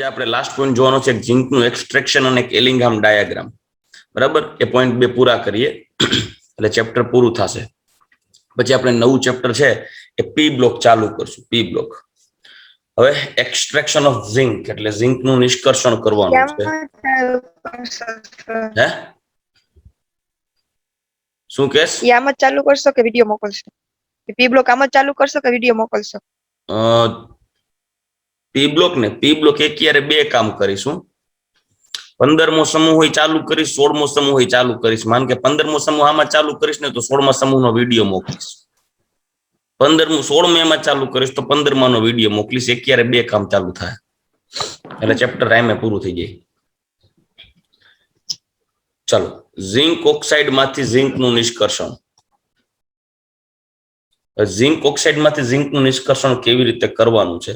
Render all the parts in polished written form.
આજે આપણે last point જોવાનો છે ઝિંકનું એક્સટ્રેક્શન અને એક એલિંગહામ ડાયાગ્રામ. બરાબર, એ પોઈન્ટ 2 પૂરા કરીએ એટલે ચેપ્ટર પૂરું થશે. પછી આપણે નવું ચેપ્ટર છે એ પી બ્લોક ચાલુ કરશું. પી બ્લોક. હવે એક્સટ્રેક્શન ઓફ ઝિંક એટલે ઝિંકનું નિષ્કર્ષણ કરવાનું છે. હે શું કેસ? આમ જ ચાલુ કરશો કે વિડિયો મોકલશો? પી બ્લોક આમ જ ચાલુ કરશો કે વિડિયો મોકલશો? પી બ્લોક ને પી બ્લોક એક યારે બે કામ કરીશું. 15મો સમૂહ હોય ચાલુ કરીશ, 16મો સમૂહ હોય ચાલુ કરીશ. માન કે 15મો સમૂહ આમાં ચાલુ કરીશ ને તો 16મા સમૂહનો વિડીયો મોકલીશ. 16મો એમાં ચાલુ કરીશ તો 15માનો વિડીયો મોકલીશ. એક યારે બે કામ ચાલુ થાય એટલે ચેપ્ટર ટાઈમે પૂરું થઈ જાય. ચાલો, ઝિંક ઓક્સાઇડ માંથી ઝિંકનું નિષ્કર્ષણ. ઝિંક ઓક્સાઇડ માંથી ઝિંકનું નિષ્કર્ષણ કેવી રીતે કરવાનું છે?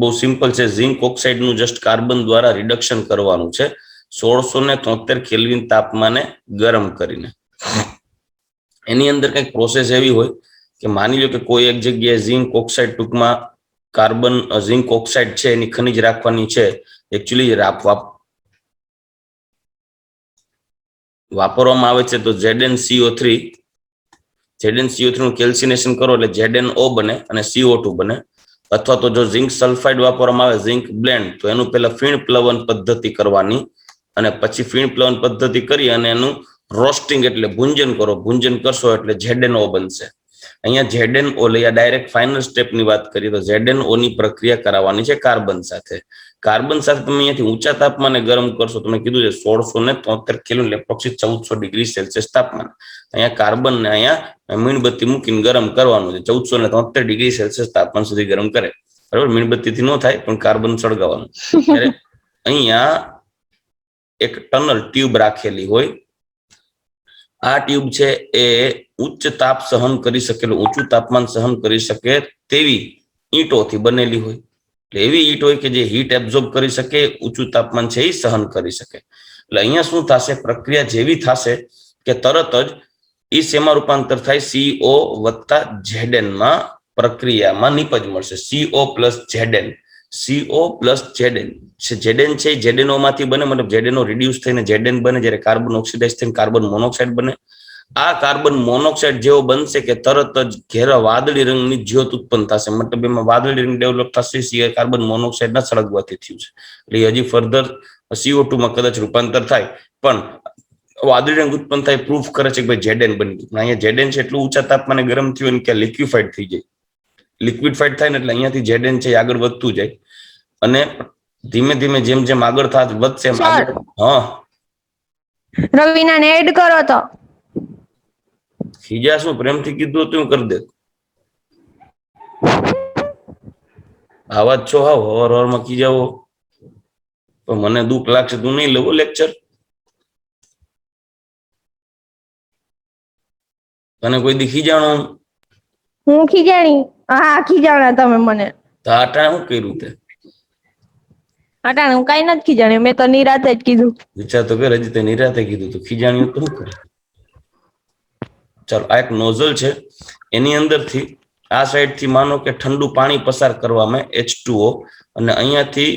બહુ સિમ્પલ છે. ઝિંક ઓક્સાઇડનું જસ્ટ કાર્બન દ્વારા રિડક્શન કરવાનું છે 1673 કેલ્વિન તાપમાને ગરમ કરીને. એની અંદર કંઈક પ્રોસેસ એવી હોય કે માની લો કે કોઈ એક જગ્યાએ ઝિંક ઓક્સાઇડ, ટૂંકમાં કાર્બન ઝિંક ઓક્સાઇડ છે એની ખનિજ રાખવાની છે. એકચ્યુઅલી વાપરવામાં આવે છે તો ZnCO3 નું કેલ્સિનેશન કરો એટલે ZnO બને અને CO2 બને. અથવા તો જો ઝિંક સલ્ફાઇડ વાપરવામાં આવે, ઝિંક બ્લેન્ડ, તો એનું પહેલા ફીણ પ્લવન પદ્ધતિ કરવાની અને પછી ફીણ પ્લવન પદ્ધતિ કરી અને એનું રોસ્ટિંગ એટલે ભુંજન કરો. ભુંજન કરશો એટલે ZnO બનશે. અહીંયા ZnO લઈ ડાયરેક્ટ ફાઇનલ સ્ટેપની વાત કરીએ તો ZnO ની પ્રક્રિયા કરાવવાની છે કાર્બન સાથે. કાર્બન સાથે તમે અહીંયાથી ઊંચા તાપમાને ગરમ કરશો. તમે કીધું છે 1673 કેલ્વિન એટલે એપ્રોક્સિમેટ 1400 ડિગ્રી સેલ્સિયસ તાપમાન. અહીંયા કાર્બન ને અહીંયા મીણબત્તી મૂકીને ગરમ કરવાનું છે 1473 ડિગ્રી સેલ્સિયસ તાપમાન સુધી ગરમ કરે. બરાબર, મીણબત્તીથી ન થાય પણ કાર્બન સળગાવવાનું. ત્યારે અહીંયા એક ટનલ ટ્યુબ રાખેલી હોય. આ ટ્યુબ છે એ ઉચ્ચ તાપ સહન કરી શકે, ઊંચું તાપમાન સહન કરી શકે તેવી ઈંટોથી બનેલી હોય. એટલે એવી ઈંટ હોય કે જે હીટ એબ્ઝોર્બ કરી શકે, ઊંચું તાપમાન છે એ સહન કરી શકે. એટલે અહીંયા શું થશે? પ્રક્રિયા જેવી થશે કે તરત જ ઈ શેમાં રૂપાંતર થાય? CO વત્તા Zn માં પ્રક્રિયામાં નિપજ મળશે. CO plus Zn. CO plus Zn. Zn છે ZnO માંથી બને, મતલબ ZnO રિડ્યુસ થઈને Zn બને. જ્યારે કાર્બન ઓક્સિડાઇઝ થઈને કાર્બન મોનોક્સાઇડ બને. આ કાર્બન મોનોક્સાઇડ જેવો બનશે કે તરત જ ઘેરા વાદળી રંગની જ્યોત ઉત્પન્ન થશે. મતલબ એમાં વાદળી રંગ ડેવલપ થશે. સિવાય કાર્બન મોનોક્સાઇડના સળગવાથી થયું છે. એટલે હજી ફર્ધર CO2 માં કદાચ રૂપાંતર થાય, પણ વાદળી રંગ ઉત્પન્ન થાય પ્રૂફ કરે છે કે ભાઈ Zn બની ગયું. અહીંયા Zn છે એટલું ઊંચા તાપમાને ગરમ થયું કે લિક્વિફાઈડ થઈ જાય. લિક્વિફાઈડ થાય ને એટલે અહીંયાથી Zn છે આગળ વધતું જાય અને ધીમે ધીમે જેમ જેમ આગળ થાત વધશે એમ આગળ. હા રવિના ને એડ કરો તો. ખીજા શું પ્રેમથી કીધું હતું કરી દે. આવાજ છો હાવ હવાર હવારમાં ખીજાવો તો મને દુઃખ લાગશે. તું નહીં લેવો લેક્ચર. તને કોઈ દી ખીજાણો? હું ખીજાણી? હા ખીજાણા તમે મને. તો આટા શું કર્યું તે? અટાણે હું કઈ નથી ખીજાણી, મેં તો નિરાતે જ કીધું. વિચાર તો કર, હજી તે નિરાતે કીધું તો ખીજાણ્યું તો શું કરે? ચાલો, આ એક નોઝલ છે. એની અંદરથી આ સાઈડથી માનો કે ઠંડુ પાણી પસાર કરવામાં H2O અને અહીંયાથી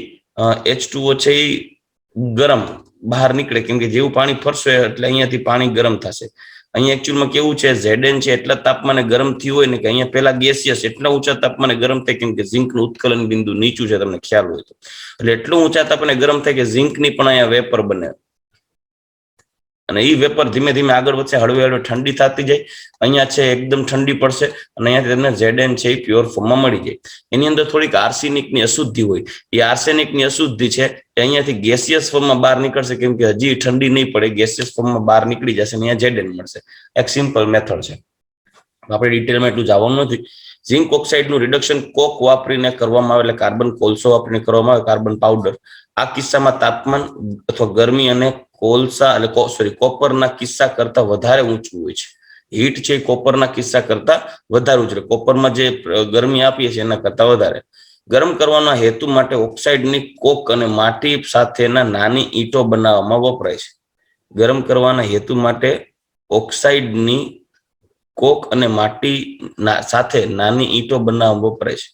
H2O છે એ ગરમ બહાર નીકળે. કેમ કે જેવું પાણી ફરશે એટલે અહીંયાથી પાણી ગરમ થશે. અહીંયા એકચ્યુઅલમાં કેવું છે? Zn છે એટલા તાપમાને ગરમ થયું હોય ને કે અહીંયા પેલા ગેસિયસ એટલા ઊંચા તાપમાને ગરમ થાય. કેમ કે ઝિંકનું ઉત્કલન બિંદુ નીચું છે, તમને ખ્યાલ હોય તો. એટલે એટલું ઊંચા તાપમાને ગરમ થાય કે ઝિંકની પણ અહીંયા વેપર બને અને એ વેપર ધીમે ધીમે આગળ વધશે. હળવે હળવે ઠંડી થતી જાય. અહીંયા છે એકદમ ઠંડી પડશે અને અહીંયાથી તમને Zn છે એ પ્યોર ફોર્મમાં મળી જાય. એની અંદર થોડીક આર્સેનિકની અશુદ્ધિ હોય. એ આર્સેનિકની અશુદ્ધિ છે એ અહીંયાથી ગેસિયસ ફોર્મમાં બહાર નીકળશે. કેમ કે હજી ઠંડી નહીં પડે, ગેસિયસ ફોર્મમાં બહાર નીકળી જશે અને અહીંયા Zn મળશે. એક સિમ્પલ મેથડ છે, આપણે ડિટેલમાં એટલું જવાનું નથી. ઝિંક ઓક્સાઇડનું રિડક્શન કોક વાપરીને કરવામાં આવે, એટલે કાર્બન કોલસો વાપરીને કરવામાં આવે, કાર્બન પાવડર. આ કિસ્સામાં તાપમાન અથવા ગરમી અને કોલસા એટલે કોપરના કિસ્સા કરતા વધારે ઊંચું હોય છે. હીટ છે કોપરના કિસ્સા કરતા વધારે ઊંચું. કોપરમાં જે ગરમી આપીએ છીએ એના કરતા વધારે. ગરમ કરવાના હેતુ માટે ઓક્સાઇડની કોક અને માટી સાથેના નાની ઈંટો બનાવવામાં વપરાય છે. ગરમ કરવાના હેતુ માટે ઓક્સાઇડની કોક અને માટી સાથે નાની ઈંટો બનાવવામાં વપરાય છે.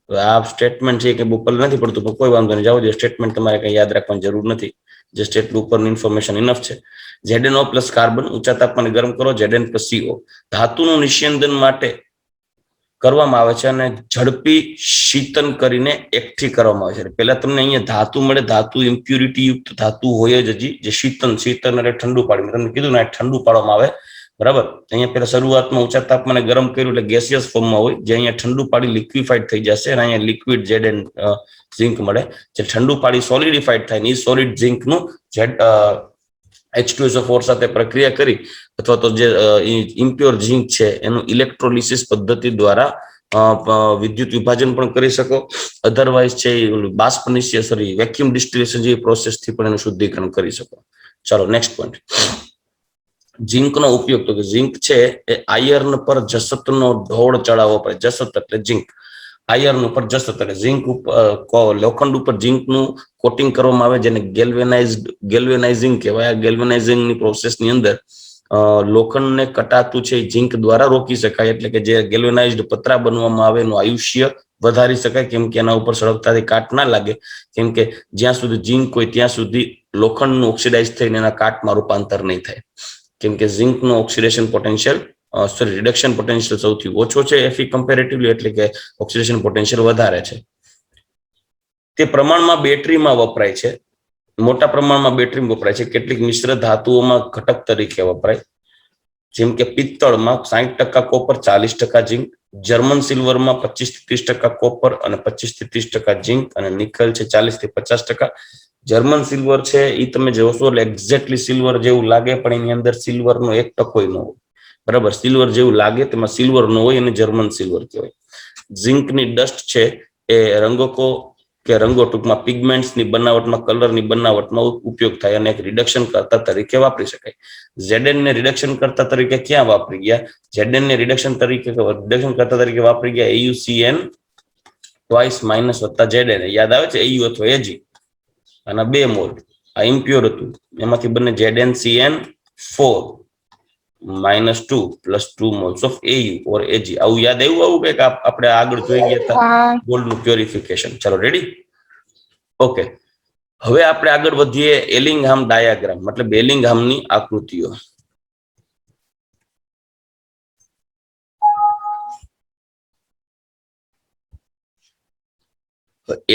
આ સ્ટેટમેન્ટ છે કે ઉપર નથી પડતું, પણ કોઈ વાંધો નહીં, જાવ દે. સ્ટેટમેન્ટ તમારે કઈ યાદ રાખવાની જરૂર નથી, જસ્ટ એટલું ઉપરની ઇન્ફોર્મેશન ઇનફ છે. ZnO પ્લસ કાર્બન ઊંચા તાપમાને ગરમ કરો, Zn પ્લસ CO. ધાતુનું નિસ્યંદન માટે કરવામાં આવે છે અને ઝડપી શીતન કરીને એકઠી કરવામાં આવે છે. પહેલા તમને અહીંયા ધાતુ મળે, ધાતુ ઇમ્પ્યુરિટી યુક્ત ધાતુ હોય જ હજી, જે શીતન એટલે ઠંડુ પાડી. મેં તમને કીધું ને ઠંડુ પાડવામાં આવે, બરાબર. અહીંયા પેલા શરૂઆતમાં ઊંચા તાપમાને ગરમ કર્યું એટલે ગેસિયસ ફોર્મમાં હોય, જે અહીંયા ઠંડુ પાડી લિક્વિફાઈડ થઈ જશે અને અહીંયા લિક્વિડ Zn ઝિંક મળે. જે ઠંડુ પાડી સોલિડિફાઈડ થાય ને એ સોલિડ ઝિંકનું H2SO4 સાથે પ્રક્રિયા કરી અથવા તો જે ઇમ્પ્યોર ઝિંક છે એનું ઇલેક્ટ્રોલિસિસ પદ્ધતિ દ્વારા વિદ્યુત વિભાજન પણ કરી શકો. અધરવાઇઝ છે બાષ્પ નિશ્ચય વેક્યુમ ડિસ્ટિલેશન જેવી પ્રોસેસથી પણ એનું શુદ્ધિકરણ કરી શકો. ચાલો નેક્સ્ટ પોઈન્ટ. ઝિંકનો ઉપયોગ, તો કે ઝિંક છે એ આયર્ન પર જસતનો ઢોળ ચડાવવો પડે. જસત એટલે ઝિંક, આયર્ન ઉપર જસત એટલે ઝિંક ઉપર, લોખંડ ઉપર ઝિંકનું કોટિંગ કરવામાં આવે, જેને ગેલ્વેનાઇઝિંગ કહેવાય. આ ગેલ્વેનાઇઝિંગની પ્રોસેસની અંદર લોખંડને કટાતું છે ઝિંક દ્વારા રોકી શકાય, એટલે કે જે ગેલ્વેનાઇઝ્ડ પતરા બનવામાં આવે એનું આયુષ્ય વધારી શકાય, કેમ કે એના ઉપર સળગતાથી કાટ ના લાગે. કેમ કે જ્યાં સુધી ઝિંક હોય ત્યાં સુધી લોખંડનું ઓક્સિડાઇઝ થઈને એના કાટમાં રૂપાંતર નહીં થાય, કેમ કે ઝિંકનો ઓક્સિડેશન પોટેન્શિયલ રિડક્શન પોટેન્શિયલ સૌથી ઓછો છે Fe કમ્પેરેટિવલી, એટલે કે ઓક્સિડેશન પોટેન્શિયલ વધારે છે. તે પ્રમાણમાં બેટરીમાં વપરાય છે, મોટા પ્રમાણમાં બેટરીમાં વપરાય છે. કેટલીક મિશ્ર ધાતુઓમાં ઘટક તરીકે વપરાય, જેમ કે પિત્તળમાં 60% કોપર, 40% ઝિંક, જર્મન સિલ્વરમાં 25-30% કોપર અને 25-30% ઝિંક, અને નિકલ છે 40-50%. જર્મન સિલ્વર છે એ તમે જોશો એટલે એક્ઝેક્ટલી સિલ્વર જેવું લાગે, પણ એની અંદર સિલ્વરનો 1% ન હોય, બરાબર. સિલ્વર જેવું લાગે તેમાં સિલ્વર ન હોય, અને જર્મન સિલ્વર કહેવાય. ઝિંકની ડસ્ટ છે એ રંગકો કે રંગો, ટૂંકમાં પિગમેન્ટ્સની બનાવટમાં, કલરની બનાવટમાં ઉપયોગ થાય અને એક રિડક્શન કરતા તરીકે વાપરી શકાય. Zn ને રિડક્શન કરતા તરીકે ક્યાં વાપરી ગયા? Zn ને રિડક્શન કરતા તરીકે વાપરી ગયા AuCN ટ્વાઇસ માઇનસ વત્તા Zn. યાદ આવે છે? Au અથવા Ag અને 2 મોલ આ ઇમ્પ્યોર હતું, એમાંથી બંને ZnCN4 -2 + 2 moles of Au or Ag. આવું યાદ આવ્યું? આવું કંઈક આપણે આગળ જોઈ ગયા હતા ગોલ્ડનું પ્યોરિફિકેશન. ચાલો રેડી? ઓકે, હવે આપણે આગળ વધીએ એલિંગહામ ડાયાગ્રામ, મતલબ એલિંગહામની આકૃતિઓ.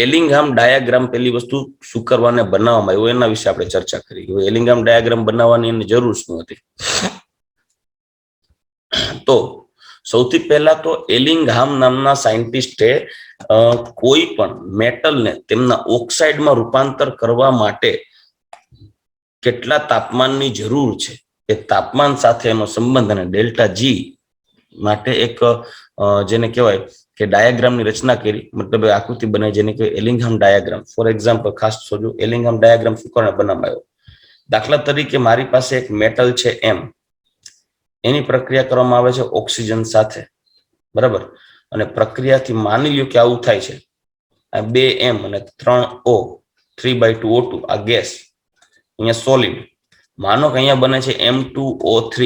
એલિંગહામ ડાયાગ્રામ પેલી વસ્તુ શું કરવાને બનાવવામાં આવ્યો એના વિશે આપણે ચર્ચા કરી. એલિંગહામ ડાયાગ્રામ બનાવવાની એની જરૂર શું હતી? તો સૌથી પહેલા તો એલિંગહામ નામના સાયન્ટિસ્ટે કોઈ પણ મેટલને તેમના ઓક્સાઇડમાં રૂપાંતર કરવા માટે કેટલા તાપમાનની જરૂર છે એ તાપમાન સાથે એનો સંબંધ અને ડેલ્ટા જી માટે એક જેને કહેવાય કે ડાયાગ્રામની રચના કરી, મતલબ આકૃતિ બનાવી, જેને કહેવાય એલિંગહામ ડાયાગ્રામ. ફોર એક્ઝામ્પલ, ખાસ જોજો એલિંગહામ ડાયાગ્રામ શું કરીને બનાવવામાં આવ્યો. દાખલા તરીકે મારી પાસે એક મેટલ છે M, એની પ્રક્રિયા કરવામાં આવે છે ઓક્સિજન સાથે, બરાબર. અને પ્રક્રિયાથી માની લ્યો કે આવું થાય છે, આ 2M અને 3O, 3/2 O2 આ ગેસ, અહીંયા સોલિડ. માનો કે અહીંયા બને છે M2O3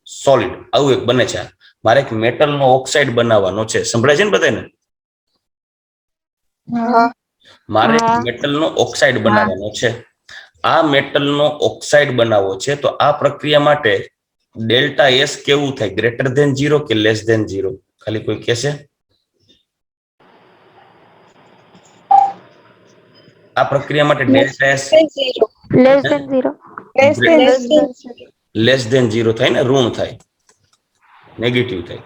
સોલિડ, આવું એક બને છે. મારે એક મેટલનો ઓક્સાઇડ બનાવવાનો છે, સંભળાય છે ને બધાને? મારે મેટલનો ઓક્સાઇડ બનાવવાનો છે. આ મેટલનો ઓક્સાઇડ બનાવવો છે, તો આ પ્રક્રિયા માટે ડેલ્ટા S કેવું થાય? ગ્રેટર ધેન 0 કે લેસ ધેન 0? ખાલી કોઈ કહેશે? આ પ્રક્રિયા માટે ડેલ્ટા S લેસ ધેન 0 થાય ને, ઋણ થાય, નેગેટિવ થાય.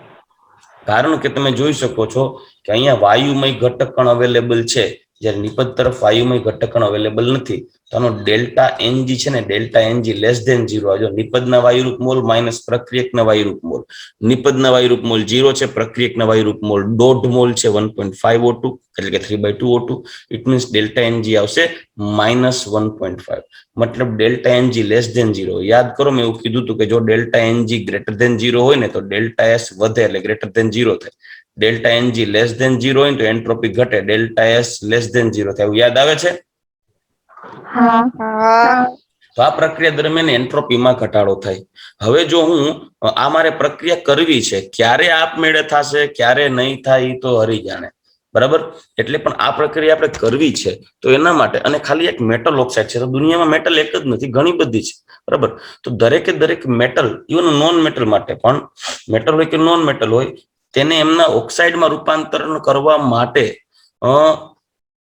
કારણ કે તમે જોઈ શકો છો કે અહીંયા વાયુમય ઘટકણ અવેલેબલ છે, જ્યારે નિપજ તરફ વાયુમય ઘટકણ અવેલેબલ નથી. તો આનો ડેલ્ટા Ng છે ને, ડેલ્ટા Ng લેસ ધેન 0 આવજો. નિપજના વાયુરૂપ મોલ માઇનસ પ્રક્રિયકના વાયુરૂપ મોલ. નિપજના વાયુરૂપ મોલ 0 છે, પ્રક્રિયકના વાયુરૂપ મોલ 1.5 મોલ છે, 1.5 O2 એટલે કે 3/2 O2. It means delta Ng આવશે -1.5. મતલબ ડેલ્ટા Ng લેસ ધેન 0. યાદ કરો, મેં એવું કીધું હતું કે જો ડેલ્ટા Ng ગ્રેટર ધેન 0 હોય ને તો ડેલ્ટા S વધે એટલે ગ્રેટર ધેન 0 થાય. ડેલ્ટા Ng લેસ ધેન 0 હોય તો એન્ટ્રોપી ઘટે, ડેલ્ટા S લેસ ધેન 0 થાય. યાદ આવે છે? તો આ પ્રક્રિયા દરમિયાન એન્ટ્રોપીમાં ઘટાડો થાય. હવે જો હું આ મારે પ્રક્રિયા કરવી છે, ક્યારે આપમેળે થશે ક્યારે નહીં થાય એ તો હરી જાણે. બરાબર. એટલે પણ આ પ્રક્રિયા આપણે કરવી છે તો એના માટે, અને ખાલી એક મેટલ ઓક્સાઇડ છે તો દુનિયામાં મેટલ એક જ નથી, ઘણી બધી છે. બરાબર. તો દરેક મેટલ, ઇવન નોન મેટલ માટે પણ, મેટલ હોય કે નોન મેટલ હોય, તેને એમના ઓક્સાઇડમાં રૂપાંતરણ કરવા માટે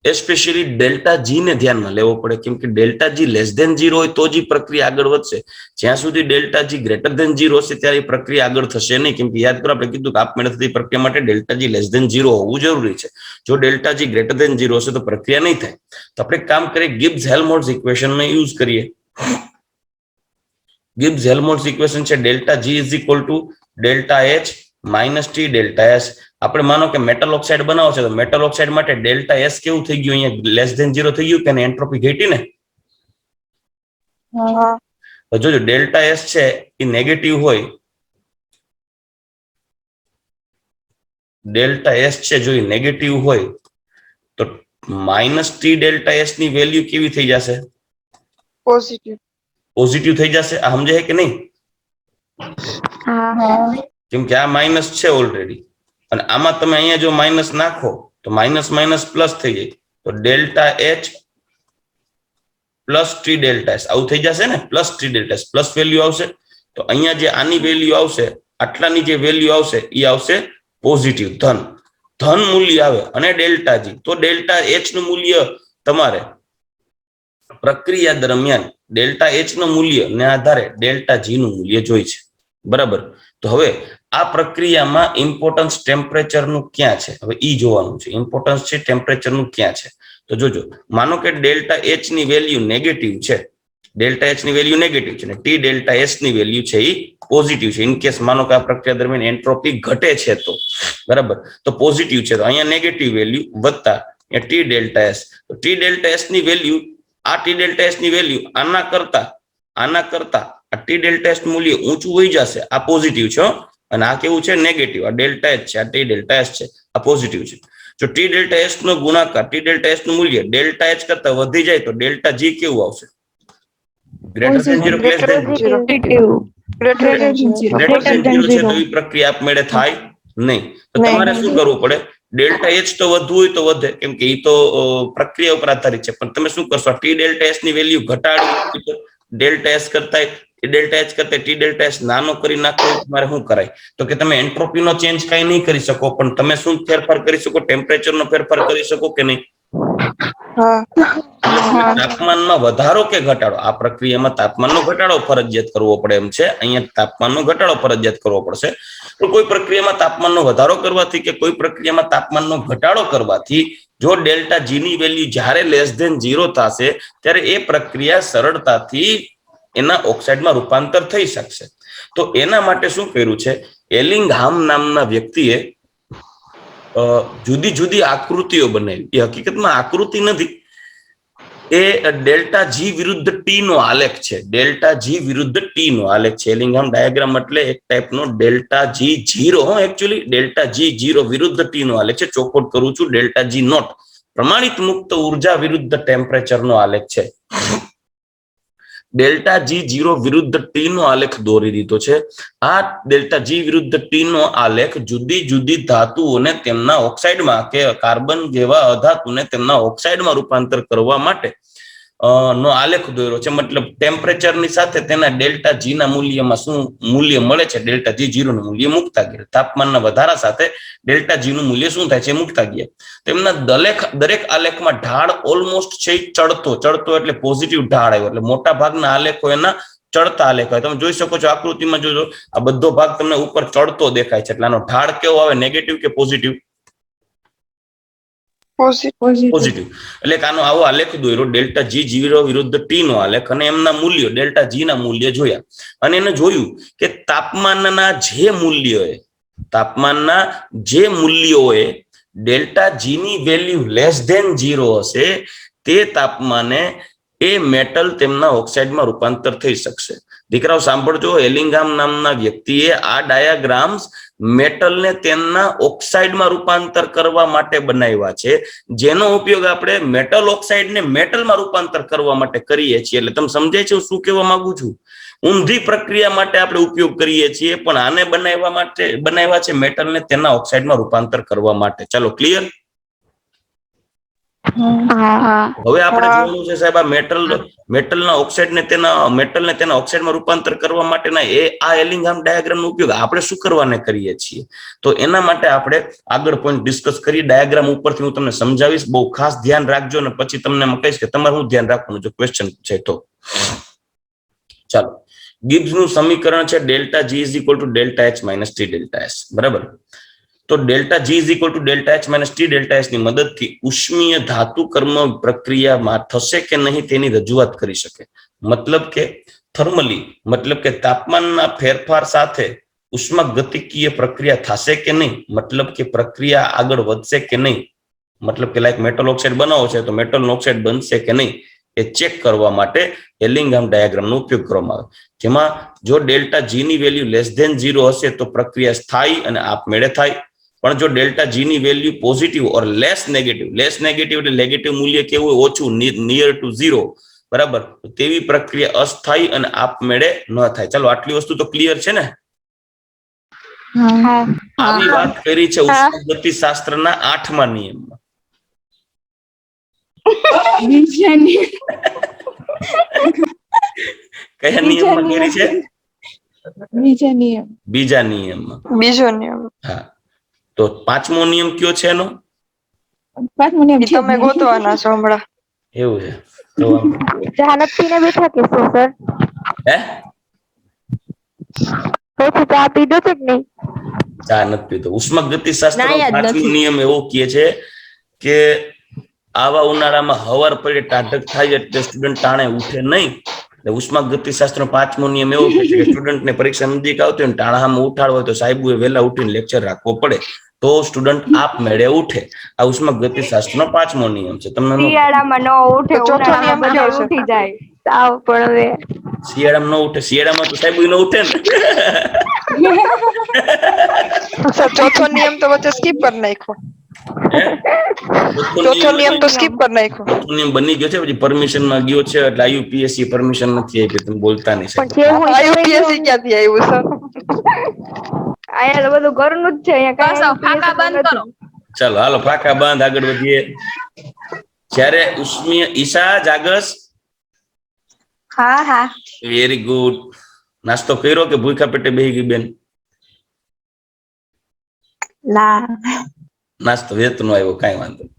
એસ્પેશિયલી ડેલ્ટા જી ને ધ્યાનમાં લેવો પડે, કેમ કે ડેલ્ટા જી લેસ ધેન 0 હોય તો જ પ્રક્રિયા આગળ વધશે. જ્યાં સુધી ડેલ્ટા જી ગ્રેટર ધેન 0 હશે ત્યારે પ્રક્રિયા આગળ થશે નહીં, કેમ કે યાદ કરો આપણે કીધું કે આપમેળે થતી પ્રક્રિયા માટે ડેલ્ટા જી લેસ ધેન 0 હોવું જરૂરી છે. જો ડેલ્ટા જી ગ્રેટર ધેન 0 હશે તો પ્રક્રિયા નહીં થાય. તો આપણે કામ કરીએ, ગિબ્સ હેલ્મહોલ્ટ્ઝ ઇક્વેશનનો યુઝ કરીએ. ગિબ્સ હેલ્મહોલ્ટ્ઝ ઇક્વેશન છે delta G is equal to delta H minus T delta S. આપણે માનો કે મેટલ ઓક્સાઇડ બનાવો છે તો મેટલ ઓક્સાઇડ માટે ડેલ્ટા એસ કેવું થઈ ગયું, અહીંયા લેસ ધેન 0 થઈ ગયું કે એન્ટ્રોપી ઘટી ને. જોજો ડેલ્ટા એસ છે એ નેગેટિવ હોય, ડેલ્ટા એસ છે જો એ નેગેટિવ હોય તો માઇનસ ટી ડેલ્ટા એસ ની વેલ્યુ કેવી થઈ જશે? પોઝિટિવ થઈ જશે. આ સમજાય કે નહીં? કેમ કે આ માઇનસ છે ઓલરેડી, અને આમાં તમે અહીંયા જો માઇનસ નાખો તો માઇનસ માઇનસ પ્લસ થઈ જાય, તો delta H plus T delta S આવું થઈ જશે ને, plus T delta S plus value આવશે. તો અહીંયા જે આની વેલ્યુ આવશે, આટલાની જે વેલ્યુ આવશે એ આવશે પોઝિટિવ, ધન મૂલ્ય આવે. અને ડેલ્ટા જી, તો ડેલ્ટા એચ નું મૂલ્ય તમારે પ્રક્રિયા દરમિયાન ડેલ્ટા એચ નું મૂલ્ય ને આધારે ડેલ્ટા જી નું મૂલ્ય જોઈ છે. બરાબર. તો હવે આ પ્રક્રિયામાં ઇમ્પોર્ટન્સ ટેમ્પરેચરનું ક્યાં છે, હવે ઈ જોવાનું છે. ઇમ્પોર્ટન્સ છે ટેમ્પરેચરનું ક્યાં છે? તો જોજો, માનો કે ડેલ્ટા એચ ની વેલ્યુ નેગેટિવ છે, ડેલ્ટા એચ ની વેલ્યુ નેગેટિવ છે ને ટી ડેલ્ટા એસ ની વેલ્યુ છે એ પોઝિટિવ છે. ઇન કેસ માનો કે આ પ્રક્રિયા દરમિયાન એન્ટ્રોપી ઘટે છે તો, બરાબર, તો પોઝિટિવ છે, તો અહીંયા નેગેટિવ વેલ્યુ વત્તા ટી ડેલ્ટા એસ. તો ટી ડેલ્ટા એસ ની વેલ્યુ, આ ટી ડેલ્ટા એસ ની વેલ્યુ આના કરતા આ ટી ડેલ્ટા એસ મૂલ્ય ઊંચું હોઈ જશે. આ પોઝિટિવ છે અને આ કેવું છે? નેગેટિવ. આ ડેલ્ટા એચ છે, આ ટી ડેલ્ટા એસ છે, આ પોઝિટિવ છે. જો ટી ડેલ્ટા એસ નો ગુણાકાર, ટી ડેલ્ટા એસ નું મૂલ્ય ડેલ્ટા એચ કરતા વધી જાય તો ડેલ્ટા જી કેવું આવશે? ગ્રેટર ધેન 0 કે લેસ ધેન 0? ગ્રેટર ધેન 0 છે તો એ પ્રક્રિયા આપમેળે થાય નહીં. તો તમારે શું કરવું પડે? ડેલ્ટા એચ તો વધવું હોય તો વધે, કેમ કે એ તો પ્રક્રિયા ઉપર આધારિત છે, પણ તમે શું કરશો? ટી ડેલ્ટા એસ ની વેલ્યુ ઘટાડવી તો ડેલ્ટા એચ કરતા ટી ડેલ્ટા એસ નાનો કરી નાખો, તમારે શું કરાય? તો કે તમે એન્ટ્રોપી નો ચેન્જ કઈ નહીં કરી શકો, પણ તમે શું ફેરફાર કરી શકો? ટેમ્પરેચર નો ફેરફાર કરી શકો કે નહીં? તાપમાનમાં વધારો કે ઘટાડો, આ પ્રક્રિયામાં તાપમાનનો ઘટાડો ફરજિયાત કરવો પડે એમ છે. અહીંયા તાપમાનનો ઘટાડો ફરજિયાત કરવો પડશે. તો કોઈ પ્રક્રિયામાં તાપમાનનો વધારો કરવાથી કે કોઈ પ્રક્રિયામાં તાપમાનનો ઘટાડો કરવાથી જો ડેલ્ટા જી ની વેલ્યુ જ્યારે લેસ ધેન 0 થશે ત્યારે એ પ્રક્રિયા સરળતાથી એના ઓક્સાઇડમાં રૂપાંતર થઈ શકશે. તો એના માટે શું કર્યું છે? એલિંગહામ નામના વ્યક્તિએ જુદી જુદી આકૃતિઓ બનાવી. એ હકીકતમાં આકૃતિ નથી, એ ડેલ્ટા જી વિરુદ્ધ ટી નો આલેખ છે. ડેલ્ટા જી વિરુદ્ધ ટી નો આલેખ છે. એલિંગહામ ડાયાગ્રામ એટલે એક ટાઈપનો delta G 0, actually delta G 0 વિરુદ્ધ ટી નો આલેખ છે. ચોખવટ કરું છું, ડેલ્ટા જી નોટ પ્રમાણિત મુક્ત ઉર્જા વિરુદ્ધ ટેમ્પરેચર નો આલેખ છે. ડેલ્ટા જી 0 વિરુદ્ધ ટી નો આલેખ દોરી દીધો છે. આ ડેલ્ટા જી વિરુદ્ધ ટી નો આલેખ જુદી જુદી ધાતુઓને તેમના ઓક્સાઇડમાં કે કાર્બન જેવા અધાતુને તેમના ઓક્સાઇડમાં રૂપાંતર કરવા માટે નો આલેખ દોર્યો છે. મતલબ ટેમ્પરેચરની સાથે તેના ડેલ્ટા જી ના મૂલ્યમાં શું મૂલ્ય મળે છે? ડેલ્ટા જી 0 નું મૂલ્ય મૂકતા ગયા. તાપમાનના વધારા સાથે ડેલ્ટા જી નું મૂલ્ય શું થાય છે? મૂકતા ગયા. તેમના દરેક આલેખમાં ઢાળ ઓલમોસ્ટ છે ચડતો એટલે પોઝિટિવ ઢાળ આવ્યો. એટલે મોટા ભાગના આલેખો એના ચડતા આલેખ હોય. તમે જોઈ શકો છો આકૃતિમાં, જોજો આ બધો ભાગ તમને ઉપર ચડતો દેખાય છે. એટલે આનો ઢાળ કેવો આવે? નેગેટિવ કે પોઝિટિવ? પોઝિટિવ. એટલે આનો આવો આલેખ દોર્યો, ડેલ્ટા જી 0 વિરુદ્ધ ટી નો આલેખ, અને એમના મૂલ્યો ડેલ્ટા જી ના મૂલ્ય જોયા. અને એને જોયું કે તાપમાનના જે મૂલ્યોએ ડેલ્ટા જી ની વેલ્યુ લેસ ધેન 0 હશે તે તાપમાને એ મેટલ તેમના ઓક્સાઇડમાં રૂપાંતર થઈ શકશે. દીકરાઓ સાંભળજો, એલિંગહામ નામના વ્યક્તિએ આ ડાયાગ્રામ્સ મેટલને તેમના ઓક્સાઇડમાં રૂપાંતર કરવા માટે બનાવ્યા છે, જેનો ઉપયોગ આપણે મેટલ ઓક્સાઇડને મેટલમાં રૂપાંતર કરવા માટે કરીએ છીએ. એટલે તમે સમજાય છે શું કહેવા માંગુ છું? ઊંધી પ્રક્રિયા માટે આપણે ઉપયોગ કરીએ છીએ, પણ આને બનાવ્યા છે મેટલને તેના ઓક્સાઇડમાં રૂપાંતર કરવા માટે. ચાલો, ક્લિયર? હવે આપણે જોવાનું છે સાહેબ, આ મેટલના ઓક્સાઇડ ને તેના ઓક્સાઇડમાં રૂપાંતર કરવા માટેના આ એલિંગહામ ડાયાગ્રામનો ઉપયોગ આપણે શું કરવાને કરીએ છીએ? તો એના માટે આપણે આગળ પોઈન્ટ ડિસ્કસ કરી. ડાયાગ્રામ ઉપરથી હું તમને સમજાવીશ, બહુ ખાસ ધ્યાન રાખજો અને પછી તમને કહીશ કે તમારે શું ધ્યાન રાખવાનું જો ક્વેશ્ચન છે તો. ચાલો, ગિબ્સનું સમીકરણ છે delta G is equal to delta H minus T delta S, બરાબર? તો delta G is equal to delta H minus T delta S ની મદદથી ઉષ્મીય ધાતુ કર્મ પ્રક્રિયામાં થશે કે નહીં તેની રજૂઆત કરી શકે. મતલબ કે થર્મલી, મતલબ કે તાપમાનના ફેરફાર સાથે ઉષ્માગતિકીય પ્રક્રિયા થશે કે નહીં, મતલબ કે પ્રક્રિયા આગળ વધશે કે નહીં, મતલબ કે લાઈક મેટલ ઓક્સાઇડ બનાવો છે તો મેટલ ઓક્સાઇડ બનશે કે નહીં એ ચેક કરવા માટે એલિંગહામ ડાયાગ્રામનો ઉપયોગ કરવામાં આવે. જેમાં જો ડેલ્ટા જી ની વેલ્યુ લેસ ધેન 0 હશે તો પ્રક્રિયા સ્થાયી અને આપમેળે થાય. પણ જો ડેલ્ટા જી ની વેલ્યુ પોઝિટિવ ઓર લેસ નેગેટિવ એટલે નેગેટિવ મૂલ્ય કેવું હોય, ઓછું, નિયર ટુ 0, બરાબર, તેવી પ્રક્રિયા અસ્થાયી અને આપમેળે ન થાય. ચાલો, આટલી વસ્તુ તો ક્લિયર છે ને? આવી વાત કરી છે ઉષ્માગતિશાસ્ત્રના 8મા નિયમમાં. કયા નિયમમાં કરી છે? બીજા નિયમમાં. બીજો નિયમ. હા, તો 5મો નિયમ કયો છે એનો? તમે ગોતવાના છો હમણાં. એવું છે તો જહાનત પીને બેઠા કે શું સર? હે, પછી ચા પીધો છે કે નહીં? ચા નથી પીતો. ઉષ્માગતિશાસ્ત્ર ના, યાદ 5મો નથી. નિયમ એવો કહે છે કે આવા ઉનાળામાં હવાર પડે ટાઢક થાય એટલે સ્ટુડન્ટ ટાણે ઉઠે નહીં. એટલે ઉષ્માગતિશાસ્ત્ર 5મો નિયમ એવો કહે છે કે સ્ટુડન્ટને પરીક્ષા નજીક આવતી હોય, ટાણામાં ઉઠાડવો હોય તો સાહેબે વહેલા ઉઠીને લેક્ચર રાખવો પડે તો સ્ટુડન્ટ આપમેળે ઉઠે. આ ઉષ્માગતિશાસ્ત્રનો 5મો નિયમ છે. તમને શિયાળામાં ન ઉઠે, તો ચોથો નિયમ ઉનાળામાં કયો બધા છે? ઉઠી જાય. તાવ પણ હવે શિયાળામાં ન ઉઠે? શિયાળામાં તો સાહેબ ન ઉઠે ને. સર, ચોથો નિયમ તો વચ્ચે સ્કીપ કરી નાખ્યો. હે? ચોથો નિયમ તો સ્કીપ કરી નાખ્યો. ચોથો નિયમ બની ગયો છે, પછી પરમિશન માં ગયો છે એટલે આઈયુપીએસસી પરમિશન નથી આપી. તમે બોલતા નહીં પણ સાહેબ. જે હું આઈયુપીએસસી ક્યાંથી આવ્યું સર? અહીંયા તો બધું ઘરનું જ છે. અહીંયા કઈ ફાકા બંધ કરો. ચાલો, હાલો, ફાકા બંધ, આગળ વધીએ. જ્યારે ઉષ્મીય ઈશા જાગસ? હા. Very good. નાસ્તો કર્યો કે ભૂખા પેટે બેહી ગઈ બેન? ના, નાસ્તો વેતનો આવ્યો, કાંઈ વાંધો નહીં.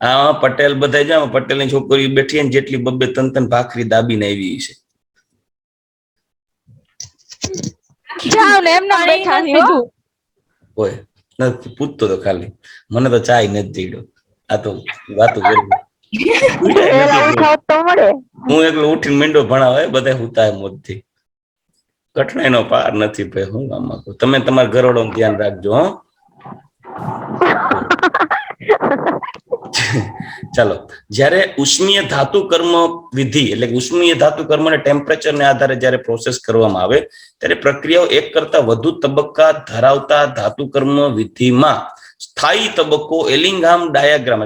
હા, પટેલ બધા જાવ, પટેલની છોકરી બેઠી ને જેટલી બબ્બે તન ભાખરી દાબીને આવી છે. જાવ ને એમને બેઠા છો. હોય નથી પૂછતો તો ખાલી, મને તો ચાય નથી દીડો. આ તો વાતો કરી. હું એકલો ઉઠીને મીંડો ભણાવે, બધા હુતા મોજથી. કઠણાઈનો પાર નથી ભાઈ. હું આમાં કહું, તમે તમારા ઘરવાળાનું ધ્યાન રાખજો. હો, ચાલો. જ્યારે ઉષ્મીય ધાતુ કર્મ વિધિ એટલે કે ઉષ્મીય ધાતુ કર્મ અને ટેમ્પરેચરને આધારે જ્યારે પ્રોસેસ કરવામાં આવે ત્યારે પ્રક્રિયાઓ એક કરતા વધુ તબક્કા ધરાવતા ધાતુ કર્મ વિધિમાં સ્થાયી તબક્કો એલિંગહામ ડાયાગ્રામ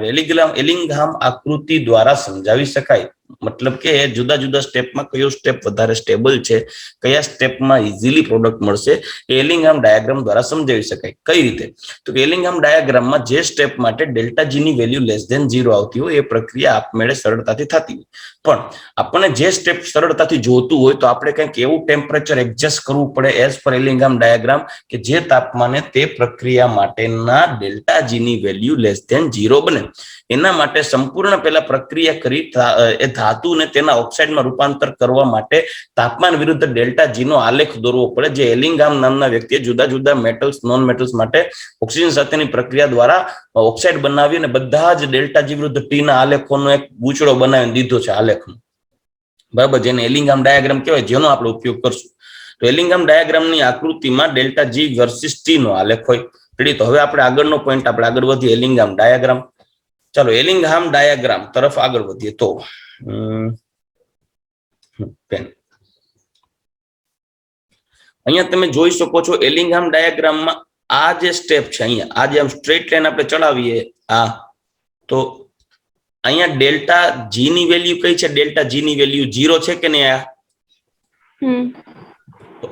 એલિંગહામ આકૃતિ દ્વારા સમજાવી શકાય. મતલબ કે જુદા જુદા સ્ટેપમાં કયો સ્ટેપ વધારે સ્ટેબલ છે, કયા સ્ટેપમાં ઇઝીલી પ્રોડક્ટ મળશે, એ એલિંગહામ ડાયાગ્રામ દ્વારા સમજાવી શકાય. કઈ રીતે? તો કે એલિંગહામ ડાયાગ્રામમાં જે સ્ટેપ માટે ડેલ્ટા જી ની વેલ્યુ લેસ ધેન 0 આવતી હોય એ પ્રક્રિયા આપમેળે સરળતાથી થતી હોય. પણ આપણને જે સ્ટેપ સરળતાથી જોતું હોય તો આપણે કંઈક એવું ટેમ્પરેચર એડજસ્ટ કરવું પડે એઝ પર એલિંગહામ ડાયાગ્રામ કે જે તાપમાને તે પ્રક્રિયા માટેના ડેલ્ટા જી ની વેલ્યુ લેસ ધેન 0 બને. એના માટે સંપૂર્ણ પહેલા પ્રક્રિયા કરી એ ધાતુને તેના ઓક્સાઇડમાં રૂપાંતર કરવા માટે તાપમાન વિરુદ્ધ ડેલ્ટા જી નો આલેખ દોરવો પડે, જે એલિંગહામ નામના વ્યક્તિએ જુદા જુદા મેટલ્સ, નોન મેટલ્સ માટે ઓક્સિજન સાથેની પ્રક્રિયા દ્વારા ઓક્સાઇડ બનાવી અને બધા જ ડેલ્ટા જી વિરુદ્ધ ટી ના આલેખોનો એક ગૂંચળો બનાવીને દીધો છે આલેખનો, બરાબર, જેને એલિંગહામ ડાયાગ્રામ કહેવાય, જેનો આપણે ઉપયોગ કરશું. તો એલિંગહામ ડાયાગ્રામની આકૃતિમાં ડેલ્ટા જી વર્સિસ ટી નો આલેખ હોય. તો હવે આપણે આગળનો પોઈન્ટ આપણે આગળ વધીએ, એલિંગહામ ડાયાગ્રામ. ચાલો, એલિંગહામ ડાયાગ્રામ તરફ આગળ વધીએ. તો અહીંયા તમે જોઈ શકો છો એલિંગહામ ડાયાગ્રામમાં આ જે સ્ટેપ છે, અહીંયા આ જે સ્ટ્રેટ લાઈન આપણે ચડાવીએ તો અહીંયા ડેલ્ટા જી ની વેલ્યુ કઈ છે? ડેલ્ટા જી ની વેલ્યુ 0 છે કે નહીં? તો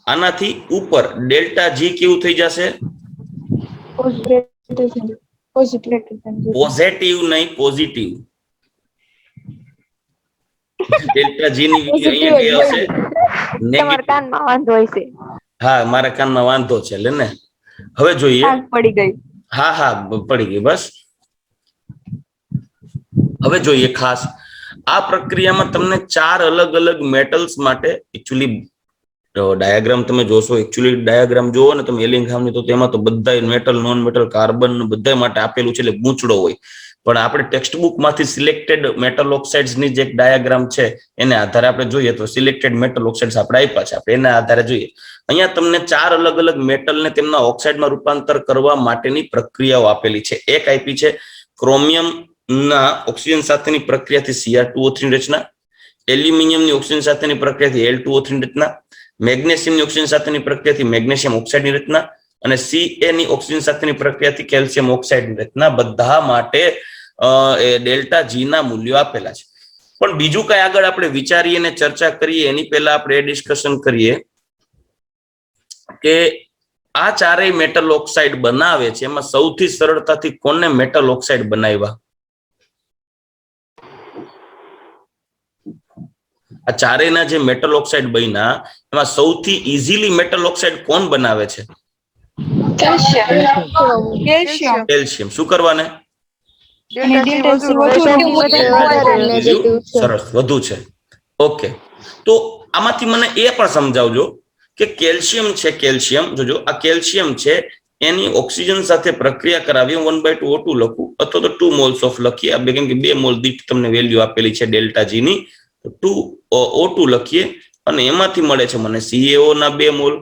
આનાથી ઉપર ડેલ્ટા જી કેવું થઈ જશે? પોઝિટિવ નહીં, પોઝિટિવ. ડેલ્ટા જી ની વેલ્યુ અહીંયા કે હશે તમારા નેગેટિવ. કાનમાં વાંધો હોય છે. હા, મારા કાનમાં વાંધો છે, લે ને. હવે જોઈએ. પડી ગઈ. હા પડી ગઈ, બસ. હવે જોઈએ ખાસ આ પ્રક્રિયામાં તમને 4 અલગ અલગ મેટલ્સ માટે એકચ્યુઅલી ડાયાગ્રામ તમે જોશો. એકચ્યુઅલી ડાયાગ્રામ જોવો ને તમે એલિંગહામની, તો તેમાં તો બધા મેટલ, નોન મેટલ, કાર્બન બધા માટે આપેલું છે, એટલે ગૂંચડો હોય. પણ આપણે ટેક્સ્ટ બુક માંથી સિલેક્ટેડ મેટલ ઓક્સાઇડ્સ ની જે ડાયાગ્રામ છે એને આધારે આપણે જોઈએ તો સિલેક્ટેડ મેટલ ઓક્સાઇડ્સ આપણે આપ્યા છે, આપણે એના આધારે જોઈએ. અહીંયા તમને 4 અલગ અલગ મેટલને તેમના ઓક્સાઇડમાં રૂપાંતર કરવા માટેની પ્રક્રિયાઓ આપેલી છે. એક આપી છે ક્રોમિયમ ના ઓક્સિજન સાથેની પ્રક્રિયાથી Cr2O3 ની રચના, એલ્યુમિનિયમની ઓક્સિજન સાથેની પ્રક્રિયાથી Al2O3 ની રચના, મેગ્નેશિયમની ઓક્સિજન સાથેની પ્રક્રિયાથી મેગ્નેશિયમ ઓક્સાઇડની રચના અને Ca ની ઓક્સિજન સાથેની પ્રક્રિયાથી કેલ્શિયમ ઓક્સાઇડની રચના. બધા માટે ડેલ્ટા જી ના મૂલ્યો આપેલા છે. પણ બીજું કઈ આગળ આપણે વિચારીએ અને ચર્ચા કરીએ એની પહેલા આપણે ડિસ્કશન કરીએ કે આ 4 મેટલ ઓક્સાઇડ બનાવે છે એમાં સૌથી સરળતાથી કોને મેટલ ઓક્સાઇડ બનાવ્યા? આ 4 ના જે મેટલ ઓક્સાઇડ બન્યા એમાં સૌથી ઇઝીલી મેટલ ઓક્સાઇડ કોણ બનાવે છે? કેલ્શિયમ. શું કરવાને? સરસ, વધુ છે. ઓકે, તો આમાંથી મને એ પણ સમજાવજો કે કેલ્શિયમ છે, કેલ્શિયમ જોજો, આ કેલ્શિયમ છે એની ઓક્સિજન સાથે પ્રક્રિયા કરાવી 1/2 O2 લખું અથવા તો 2 મોલ્સ ઓફ લખીએ આપણે, કેમ કે 2 મોલ દીઠ તમને વેલ્યુ આપેલી છે ડેલ્ટા જી ની, 2 O2 લખીએ અને એમાંથી મળે છે મને CaO ના 2 મોલ.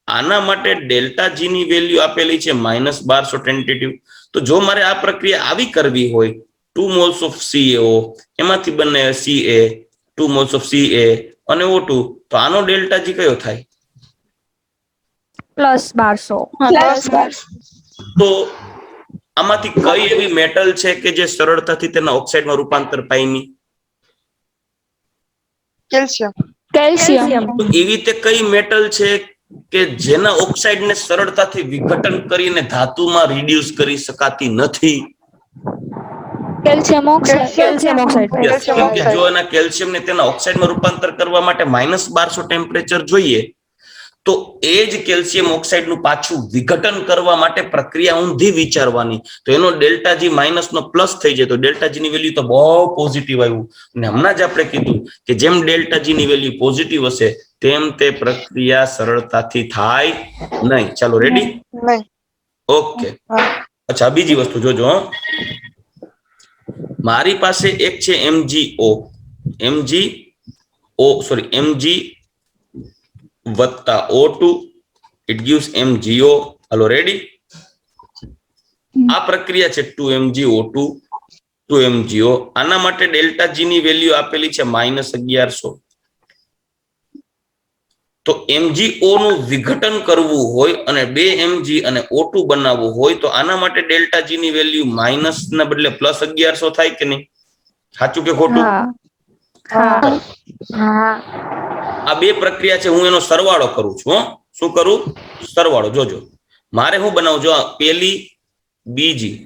આના માટે ડેલ્ટા જી ની વેલ્યુ આપેલી છે -1200 ટેન્ટેટિવ. તો જો મારે આ પ્રક્રિયા આવી કરવી હોય 2 મોલ્સ ઓફ CaO એમાંથી બને Ca, 2 મોલ્સ ઓફ Ca અને O2, તો આનો ડેલ્ટા જી કયો થાય? +1200. તો આમાંથી કઈ એવી મેટલ છે કે જે સરળતાથી તેના ઓક્સાઇડમાં રૂપાંતર પામી? કેલ્શિયમ. તો એવી રીતે કઈ મેટલ છે કે જેના ઓક્સાઇડને સરળતાથી વિઘટન કરીને ધાતુમાં રિડ્યુસ કરી શકાતી નથી? Calcium oxide. કેમ કે જો એના કેલ્શિયમને તેના ઓક્સાઇડમાં રૂપાંતર કરવા માટે -1200 ટેમ્પરેચર જોઈએ, તો એ જ કેલ્શિયમ ઓક્સાઇડનું પાછું વિઘટન કરવા માટે પ્રક્રિયા ઊંધી વિચારવાની, તો એનો ડેલ્ટા જી માઇનસ નો પ્લસ થઈ જાય, તો ડેલ્ટા જી ની વેલ્યુ તો બહુ પોઝિટિવ આવ્યું. અને હમણાં જ આપણે કીધું કે જેમ ડેલ્ટા જી ની વેલ્યુ પોઝિટિવ હશે તેમ તે પ્રક્રિયા સરળતાથી થાય નહીં. ચાલો, રેડી? ઓકે. અચ્છા, બીજી વસ્તુ જોજો. મારી પાસે એક છે MgO વત્તા O2, it gives MgO. Hello, ready? આ પ્રક્રિયા છે 2MgO2 2MgO. આના માટે ડેલ્ટા જી ની વેલ્યુ આપેલી છે -1100. તો MgO નું વિઘટન કરવું હોય અને 2 Mg અને O2 બનાવવું હોય તો આના માટે ડેલ્ટા જી ની વેલ્યુ માઇનસ ના બદલે +1100 થાય કે નહીં? સાચું કે ખોટું? આ 2 પ્રક્રિયા છે, હું એનો સરવાળો કરું છું. શું કરું? સરવાળો. જોજો, મારે હું બનાવું? જો પહેલી, બીજી,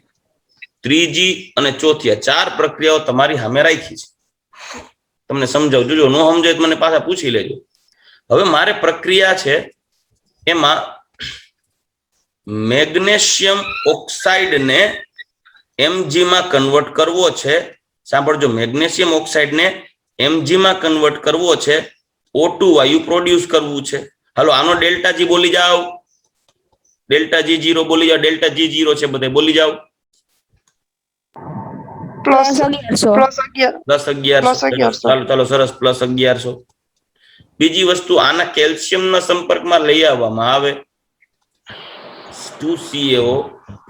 ત્રીજી અને ચોથી, 4 પ્રક્રિયાઓ તમારી સામે રાખી છે. તમને સમજાવું, જોજો, ન સમજાય તો મને પાછા પૂછી લેજો. હવે મારે પ્રક્રિયા છે એમાં મેગ્નેશિયમ ઓક્સાઇડ ને Mg માં કન્વર્ટ કરવો છે. સાંભળજો, મેગ્નેશિયમ ઓક્સાઇડ ને Mg માં કન્વર્ટ કરવો છે, O2 વાયુ પ્રોડ્યુસ કરવું છે. હાલો, આનો ડેલ્ટા જી બોલી જાઓ. ડેલ્ટા જી 0 બોલી જાઓ. ડેલ્ટા જી 0 છે, બધે બોલી જાઓ. +1100. ચાલો સરસ, +1100. બીજી વસ્તુ, આના કેલ્શિયમ ના સંપર્કમાં લઈ આવવામાં આવે 2CaO +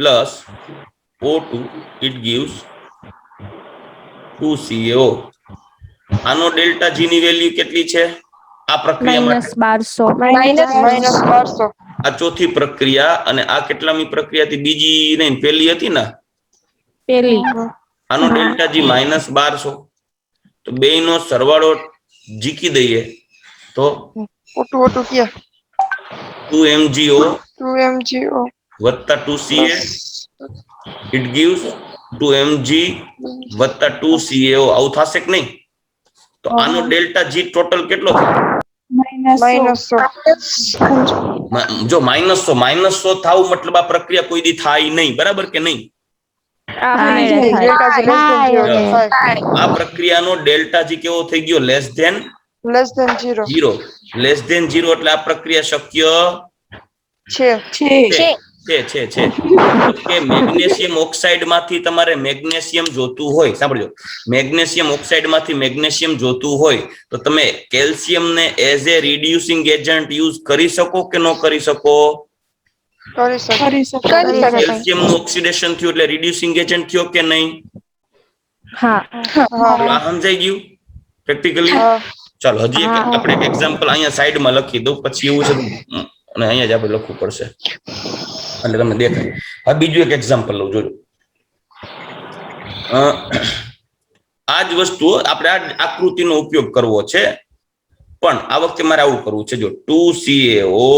O2, it gives 2CaO. આનો ડેલ્ટા જી ની વેલ્યુ કેટલી છે આ પ્રક્રિયા માટે? -1200. આ ચોથી પ્રક્રિયા. અને આ કેટલામી પ્રક્રિયા હતી? બીજી નહીં, પહેલી હતી ને? પેલી. આનો ડેલ્ટા જી -1200. તો બેયનો સરવાળો જીકી દઈએ તો O2 ક્યાં? 2MgO વત્તા 2Ca ઇટ ગિવ્સ 2mg વત્તા 2CaO આવું થશે કે નહીં? તો આનો ડેલ્ટા જી ટોટલ કેટલો થાય? -100 જો -100 થાવું મતલબ આ પ્રક્રિયા કોઈ દી થાય નહીં, બરાબર કે નહીં? ડેલ્ટા જી લેસ ધેન 0 થાય. આ પ્રક્રિયાનો ડેલ્ટા જી કેવો થઈ ગયો? Less than less than 0 less than 0 એટલે આ પ્રક્રિયા શક્ય છે. છે. કે મેગ્નેશિયમ ઓક્સાઇડ માંથી તમારે મેગ્નેશિયમ જોતું હોય, સાંભળજો, મેગ્નેશિયમ ઓક્સાઇડ માંથી મેગ્નેશિયમ જોતું હોય તો તમે કેલ્શિયમ ને as a reducing agent use કરી શકો કે ન કરી શકો? કરી શકો. કેલ્શિયમ નું ઓક્સિડેશન થયું એટલે રિડ્યુસિંગ એજન્ટ થયો કે નહીં? હા આ સમજાઈ ગયું પ્રેક્ટિકલી? ચાલો હજી આપણે એક એક્ઝામ્પલ અહીંયા સાઈડમાં લખી દઉં, પછી એવું છે અને અહીંયા જ આપણે લખવું પડશે એટલે તમને દેખાય. હવે બીજું એક એક્ઝામ્પલ લઉં, જોજો. આ જ વસ્તુ આપણે આ આકૃતિનો ઉપયોગ કરવો છે, પણ આ વખતે મારે આવું કરવું છે. જો 2CaO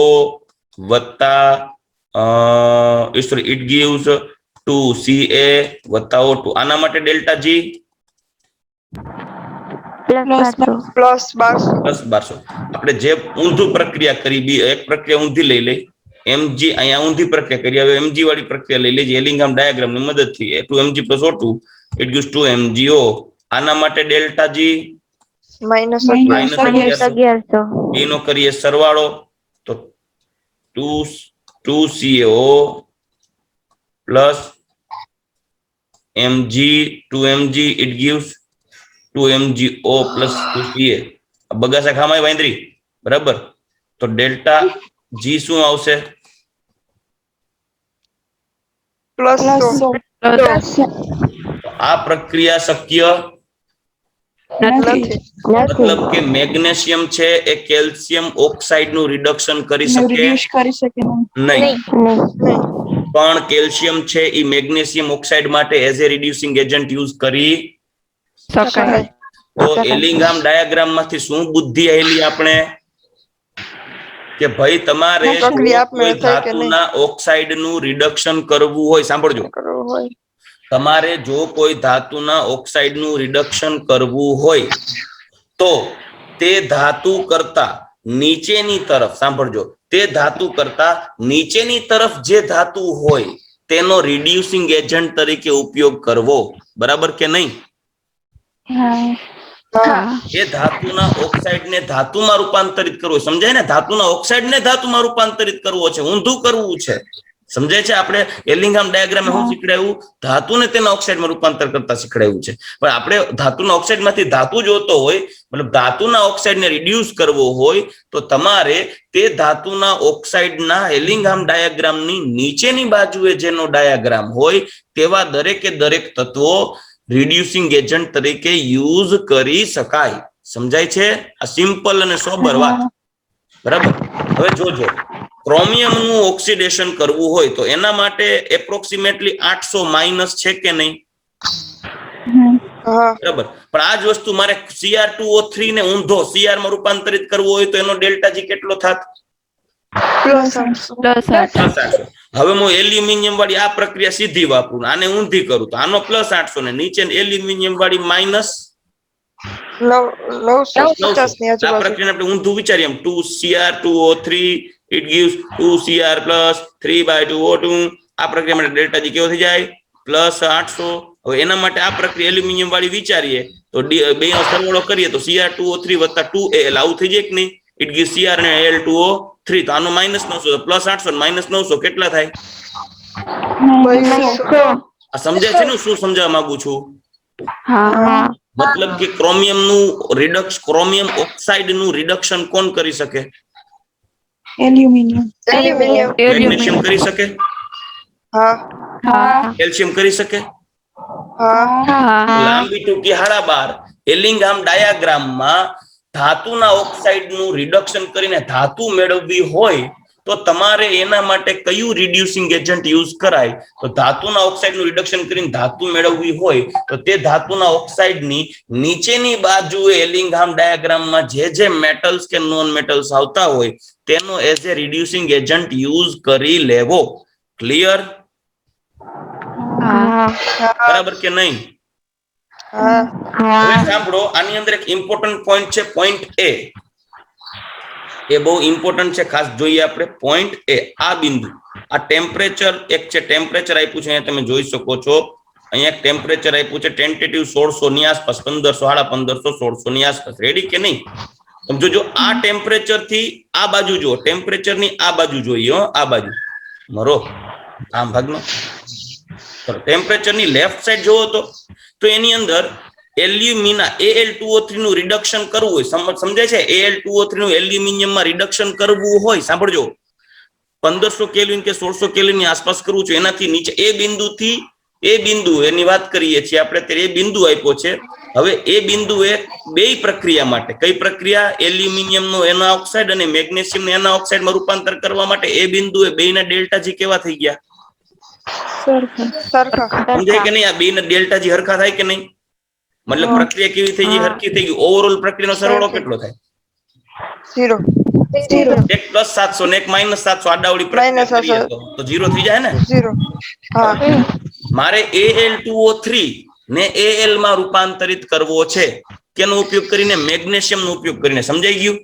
વત્તા ઇટ ગિવ્સ 2Ca વત્તા O2, આના માટે ડેલ્ટા જી +1200. આપણે જે ઊંધું પ્રક્રિયા કરી, એક પ્રક્રિયા ઊંધી લઈ લઈ, mg અહીંયા ઊંધી પ્રક્રિયા કરી, હવે mg વાળી પ્રક્રિયા લઈ લેજે એલિંગહામ ડાયાગ્રામ ની મદદથી. 2mg + O2 it gives 2mgO. આના માટે ડેલ્ટા જી -1100 એનો કરીએ સરવાળો તો 2CaO plus mg 2mg it gives 2mgO plus 2Ca. બગાસા ખામાય વાંદરી, બરાબર? તો ડેલ્ટા જી શું આવશે? +100. આ પ્રક્રિયા શક્ય નથી. મતલબ કે મેગ્નેશિયમ છે એ કેલ્શિયમ ઓક્સાઇડ નું રિડક્શન કરી શકે નહીં, પણ કેલ્શિયમ છે એ મેગ્નેશિયમ ઓક્સાઇડ માટે as a reducing agent use કરી શકાય. તો એલિંગહામ ડાયાગ્રામ માંથી શું બુદ્ધિ આવેલી આપણે કે ભાઈ તમારે કોઈ ધાતુના ઓક્સાઇડ નું રિડક્શન કરવું હોય, સાંભળજો, તમારે જો કોઈ ધાતુના ઓક્સાઇડ નું રિડક્શન કરવું હોય તો તે ધાતુ કરતા નીચેની તરફ, સાંભળજો, તે ધાતુ કરતા નીચેની તરફ જે ધાતુ હોય તેનો રિડ્યુસિંગ એજન્ટ તરીકે ઉપયોગ કરવો, બરાબર કે નહીં? એ ધાતુના ઓક્સાઇડ ને ધાતુમાં રૂપાંતરિત કરવો, સમજાય ને? ધાતુના ઓક્સાઇડ ને ધાતુમાં રૂપાંતરિત કરવો છે, ઊંધું કરવું છે, સમજાય છે? આપણે એલિંગહામ ડાયાગ્રામ શું શીખડાયું? ધાતુને તેના ઓક્સાઇડમાં રૂપાંતર કરતા શીખડાયું છે. પણ આપણે ધાતુના ઓક્સાઇડમાંથી ધાતુ જોતો હોય, મતલબ ધાતુના ઓક્સાઇડને રિડ્યુસ કરવો હોય તો તમારે તે ધાતુના ઓક્સાઇડના એલિંગહામ ડાયાગ્રામની નીચેની બાજુએ જેનો ડાયાગ્રામ હોય તેવા દરેકે દરેક તત્વો રિડ્યુસિંગ એજન્ટ તરીકે યુઝ કરી શકાય. સમજાય છે? આ સિમ્પલ અને સોબર વાત, બરાબર? હવે જોજો, ક્રોમિયમ નું ઓક્સિડેશન કરવું હોય તો એના માટે એપ્રોક્સિમેટલી 800 માઇનસ છે કે નહીં? બરાબર. પણ આ જ વસ્તુ મારે Cr2O3 ને ઊંધો Cr માં રૂપાંતરિત કરવું હોય તો એનો ડેલ્ટા જી કેટલો થાત? +800. હવે હું એલ્યુમિનિયમ વાળી આ પ્રક્રિયા સીધી વાપરું, આને ઊંધી કરું તો આનો +800 ને નીચે એલ્યુમિનિયમ વાળી -950 આ પ્રક્રિયાને આપણે ઊંધું વિચારીએ, 2Cr2O3 it gives 2Cr plus 3/2O2. આ પ્રક્રિયા માટે ડેલ્ટા જી કેવો થઈ જાય? +800. હવે એના માટે આ પ્રક્રિયા એલ્યુમિનિયમ વાળી વિચારીએ તો બે નો સરવાળો કરીએ તો Cr2O3 વત્તા 2Al આવું થઈ જાય કે નહીં? it gives Cr અને Al2O3. તો આનો -900 +800 -900 કેટલા થાય? 200. આ સમજાય છે ને શું સમજાવવા માંગુ છું? મતલબ કે ક્રોમિયમ ઓક્સાઇડ નું રિડક્શન કોણ કરી શકે? એલ્યુમિનિયમ મેગ્નેશિયમ કરી શકે? કેલ્શિયમ કરી શકે? લાંબી ટૂંકી હાડાબાર એલિંગહામ ડાયાગ્રામમાં ધાતુના ઓક્સાઇડ નું રિડક્શન કરીને ધાતુ મેળવવી હોય તો તમારે એના માટે કયું રિડ્યુસિંગ એજન્ટ યુઝ કરાય? તો ધાતુના ઓક્સાઇડ નું રિડક્શન કરીને ધાતુ મેળવવી હોય તો તે ધાતુના ઓક્સાઇડની નીચેની બાજુએ એલિંગહામ ડાયાગ્રામમાં જે મેટલ્સ કે નોન મેટલ્સ આવતા હોય તેનો as a reducing agent use કરી લેવો. ક્લિયર? બરાબર કે નહીં? હા હવે સાંભળો, આની અંદર એક ઇમ્પોર્ટન્ટ પોઈન્ટ છે, પોઈન્ટ એ. એ બહુ ઇમ્પોર્ટન્ટ છે, ખાસ જોઈએ આપણે. પોઈન્ટ એ, આ બિંદુ, આ ટેમ્પરેચર એક છે, ટેમ્પરેચર આપ્યું છે અહીંયા તમે જોઈ શકો છો. અહીંયા એક ટેમ્પરેચર આપ્યું છે ટેન્ટેટિવ 1600 ની આસપાસ, 1500, 1550, 1600 ની આસપાસ. રેડી કે નહીં? સમજો, જો આ ટેમ્પરેચર થી આ બાજુ જો, ટેમ્પરેચર ની આ બાજુ જોઈએ, આ બાજુ મરો આમ ભાગનો ટેમ્પરેચર ની લેફ્ટ સાઈડ જોવો તો એની અંદર એલ્યુમિના Al2O3 નું રિડક્શન કરવું હોય, સમજાય છે? Al2O3 નું એલ્યુમિનિયમમાં રિડક્શન કરવું હોય, સાંભળજો, 1500 કેલ્વિન કે 1600 કેલ્વિન ની આસપાસ કરવું છે. એનાથી નીચે એ બિંદુ એની વાત કરીએ છીએ આપણે, ત્યારે એ બિંદુ આપ્યો છે. હવે એ બિંદુએ બે પ્રક્રિયા માટે, કઈ પ્રક્રિયા? એલ્યુમિનિયમ નો એના ઓક્સાઇડ અને મેગ્નેશિયમ નો એના ઓક્સાઇડમાં રૂપાંતર કરવા માટે એ બિંદુએ બેના ડેલ્ટા જી કેવા થઈ ગયા? સરખા. સમજાય કે નહીં? આ બેના ડેલ્ટા જી હરખા થાય કે નહીં? મતલબ પ્રક્રિયા કેવી થઈ ગઈ? હરખી થઈ ગઈ. ઓવરઓલ પ્રક્રિયાનો સરવાળો કેટલો થાય? 0 એક +700 ને એક -700 આડાવડી પ્રક્રિયા કરીએ તો 0 થઈ જાય ને? 0. હા મારે Al2O3 ને Al માં રૂપાંતરિત કરવો છે. કેનો ઉપયોગ કરીને? મેગ્નેશિયમ નો ઉપયોગ કરીને. સમજાઈ ગયું?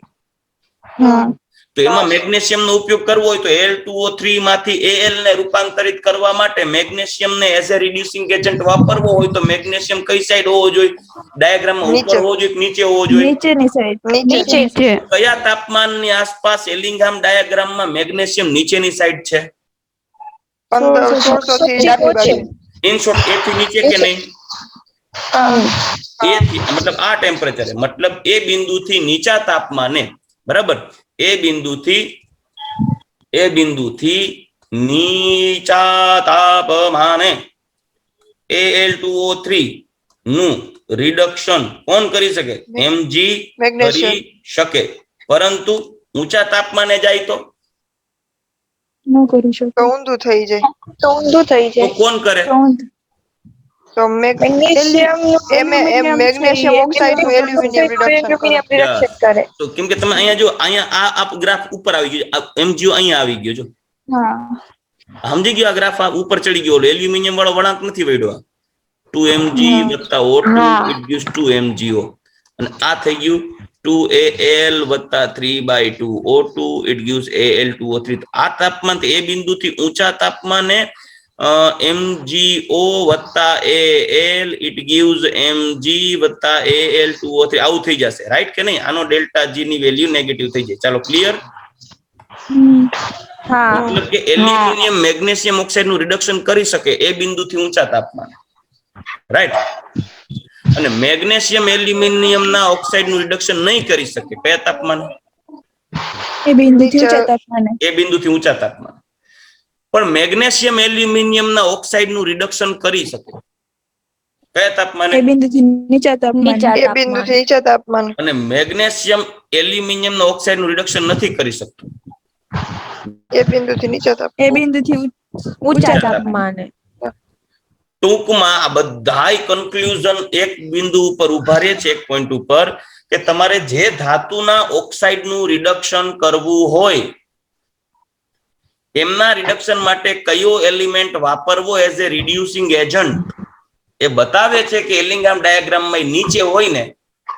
તો એમાં મેગ્નેશિયમ નો ઉપયોગ કરવો હોય તો Al2O3 માંથી Al ને રૂપાંતરિત કરવા માટે મેગ્નેશિયમ ને એઝ એ રિડ્યુસિંગ એજન્ટ વાપરવો હોય તો મેગ્નેશિયમ કઈ સાઈડ હોવો જોઈએ? ડાયાગ્રામમાં ઉપર હોવો જોઈએ કે નીચે હોવો જોઈએ? નીચેની સાઈડ. નીચે. કયા તાપમાનની આસપાસ એલિંગહામ ડાયાગ્રામમાં મેગ્નેશિયમ નીચેની સાઈડ છે? 1600 થી ડાબી બાજુ. ઇન શોર્ટ, એ થી નીચે કે નહીં? એ થી મતલબ આ ટેમ્પરેચર, મતલબ એ બિંદુથી નીચા તાપમાને, બરાબર, એ બિંદુથી નીચા તાપમાને Al2O3 નું રિડક્શન કોણ કરી શકે? Mg કરી શકે. પરંતુ ઊંચા તાપમાને જાય તો ન કરી શકો. તો ઊંધું થઈ જાય. તો કોણ કરે? તો મેગ્નેશિયમ ઓક્સાઇડ નું એલ્યુમિનિયમ રિડક્શન કરે. તો કેમ કે તમે અહીંયા જો, અહીંયા આ ગ્રાફ ઉપર આવી ગયો, Mgo અહીંયા આવી ગયો, જો સમજી ગયો? આ ગ્રાફ ઉપર ચડી ગયો, એલ્યુમિનિયમ વાળો વળાંક નથી વળ્યો. 2Mg + O2 it gives 2MgO, અને આ થઈ ગયું 2Al + 3/2 O2 it gives Al2O3. આ તાપમાન એ બિંદુથી ઊંચા તાપમાને Mgo + Al it gives Mg + Al2O3 આવું થઈ જશે, રાઈટ કે નહીં? આનો ડેલ્ટા જી ની વેલ્યુ નેગેટિવ થઈ જાય. ચાલો, ક્લિયર? મતલબ કે એલ્યુમિનિયમ મેગ્નેશિયમ ઓક્સાઇડ નું રિડક્શન કરી શકે એ બિંદુથી ઊંચા તાપમાને, રાઈટ? અને મેગ્નેશિયમ એલ્યુમિનિયમ ના ઓક્સાઇડ નું રિડક્શન નહીં કરી શકે. કયા તાપમાને? એ બિંદુથી ઊંચા તાપમાને. એ બિંદુથી ઊંચા તાપમાને. પણ મેગ્નેશિયમ એલ્યુમિનિયમ ના ઓક્સાઇડ નું રિડક્શન કરી શકે કયા તાપમાને? એ બિંદુથી નીચા તાપમાને. અને મેગ્નેશિયમ એલ્યુમિનિયમ ના ઓક્સાઇડ નું રિડક્શન નથી કરી શકતું એ બિંદુથી નીચા તાપમાને. એ બિંદુથી ઊંચા તાપમાને. ટૂંકમાં આ બધાય કન્ક્લુઝન એક બિંદુ ઉપર ઉભા રહે છે, એક પોઈન્ટ ઉપર, કે તમારે જે ધાતુના ઓક્સાઇડ નું રિડક્શન કરવું હોય એમના રિડક્શન માટે કયો એલિમેન્ટ વાપરવો એઝ એ રિડ્યુસિંગ એજન્ટ એ બતાવે છે કે એલિંગહામ ડાયાગ્રામમાં નીચે હોય ને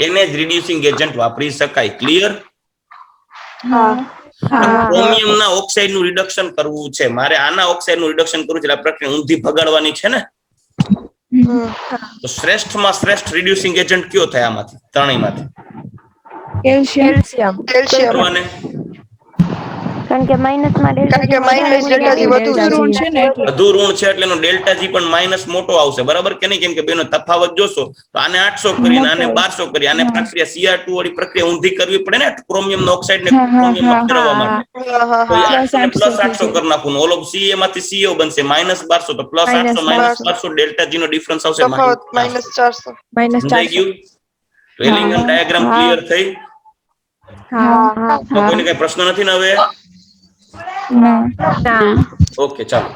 એને જ રિડ્યુસિંગ એજન્ટ વાપરી શકાય. ક્લિયર? ક્રોમિયમ ના ઓક્સાઇડ નું રિડક્શન કરવું છે મારે, આના ઓક્સાઇડ નું રિડક્શન કરવું છે, આ પ્રક્રિયા ઊંધી ભગાડવાની છે ને, તો શ્રેષ્ઠમાં શ્રેષ્ઠ રિડ્યુસિંગ એજન્ટ કયો થાય આમાંથી ત્રણેયમાંથી? કેલ્શિયમ. કારણ કે માઇનસમાં કારણ કે માઇનસ ડેલ્ટા જી વધુ વધુ ઋણ છે એટલે એનો ડેલ્ટા જી પણ માઇનસ મોટો આવશે, બરાબર કે નહીં? કેમ કે બેનો તફાવત જોશો તો આને 800 કરીને આને 1200 કરી, આને પ્રક્રિયા Cr2 વાળી પ્રક્રિયા ઊંધી કરવી પડે ને ક્રોમિયમ નો ઓક્સાઇડ ને ક્રોમિયમ માં ફેરવવા માટે. તો +800 કરી નાખું, ઓલો Ca માંથી CO બનશે -1200, તો +800 -1200 ડેલ્ટા જી નો ડિફરન્સ આવશે -400. સમજાઈ ગયું? તો એલિંગહામ ડાયાગ્રામ ક્લિયર થઈ? તો કોઈને કઈ પ્રશ્ન નથી ને હવે? ઓકે, ચાલો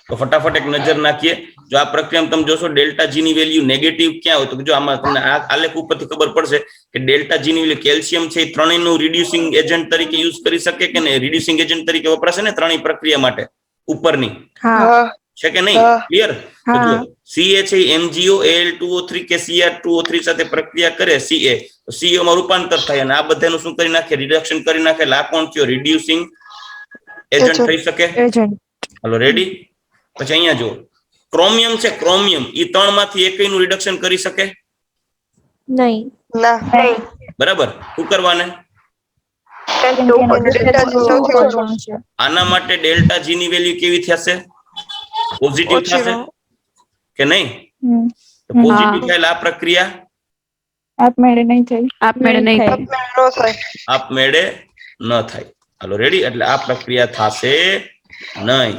તો ફટાફટ એક નજર નાખીએ. જો આ પ્રક્રિયામાં તમે જોશો ડેલ્ટા જી ની વેલ્યુ નેગેટિવ ક્યાં હોય, તો જો આમાં તમને આ આલેખ ઉપરથી ખબર પડશે કે ડેલ્ટા જી ની વેલ્યુ કેલ્શિયમ છે એ ત્રણેયનું રિડ્યુસિંગ એજન્ટ તરીકે યુઝ કરી શકે કે નહીં? રિડ્યુસિંગ એજન્ટ તરીકે વપરાશે ને ત્રણેય પ્રક્રિયા માટે ઉપરની છે કે નહીં? હા. ક્લિયર? તો હા. જો Ca છે MgO Al2O3 કે Cr2O3 સાથે પ્રક્રિયા કરે Ca, તો CO માં રૂપાંતર થાય અને આ બધાનું શું કરી નાખે? રિડક્શન કરી નાખે. એટલે આ કોણ થયો? રિડ્યુસિંગ એજન્ટ થઈ શકે. એજન્ટ. હાલો રેડી? પછી અહીંયા જો ક્રોમિયમ છે, ક્રોમિયમ ઈ 3 માંથી એકયનું રિડક્શન કરી શકે? નહીં. ના. બરાબર. શું કરવાને? ડેલ્ટા G સૌથી ઓછો છે. આના માટે ડેલ્ટા G ની વેલ્યુ કેવી થશે? પોઝિટિવ ઓછી થશે કે નહીં? હમ. તો પોઝિટિવ થાય આ પ્રક્રિયા આપમેળે નહીં થાય. આપમેળે નહીં થાય. આપમેળે ન થાય. આપમેળે ન થાય. હાલો રેડી? એટલે આ પ્રક્રિયા થશે નહીં.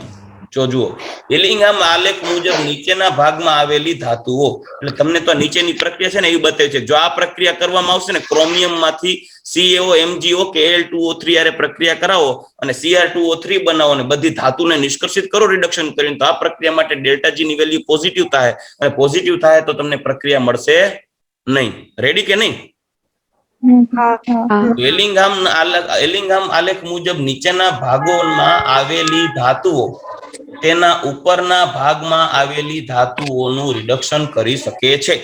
જો જુઓ, એલિંગહામ આલેખ મુજબ નીચેના ભાગમાં આવેલી ધાતુઓ, એટલે તમને તો નીચેની પ્રક્રિયા છે ને એવી બતાવી છે. જો આ પ્રક્રિયા કરવામાં આવશે ને, ક્રોમિયમ માંથી CaO MgO કે Al2O3 આરે પ્રક્રિયા કરાવો અને Cr2O3 બનાવો અને બધી ધાતુને નિષ્કર્ષિત કરો રિડક્શન કરીને, તો આ પ્રક્રિયા માટે ડેલ્ટા G ની વેલ્યુ પોઝિટિવ થાય અને પોઝિટિવ થાય તો તમને પ્રક્રિયા મળશે નહીં. રેડી કે નહીં? એલિંગહામ આલેખ મુજબ નીચેના ભાગોમાં આવેલી ધાતુઓ તેના ઉપરના ભાગમાં આવેલી ધાતુઓનું રિડક્શન કરી શકે છે.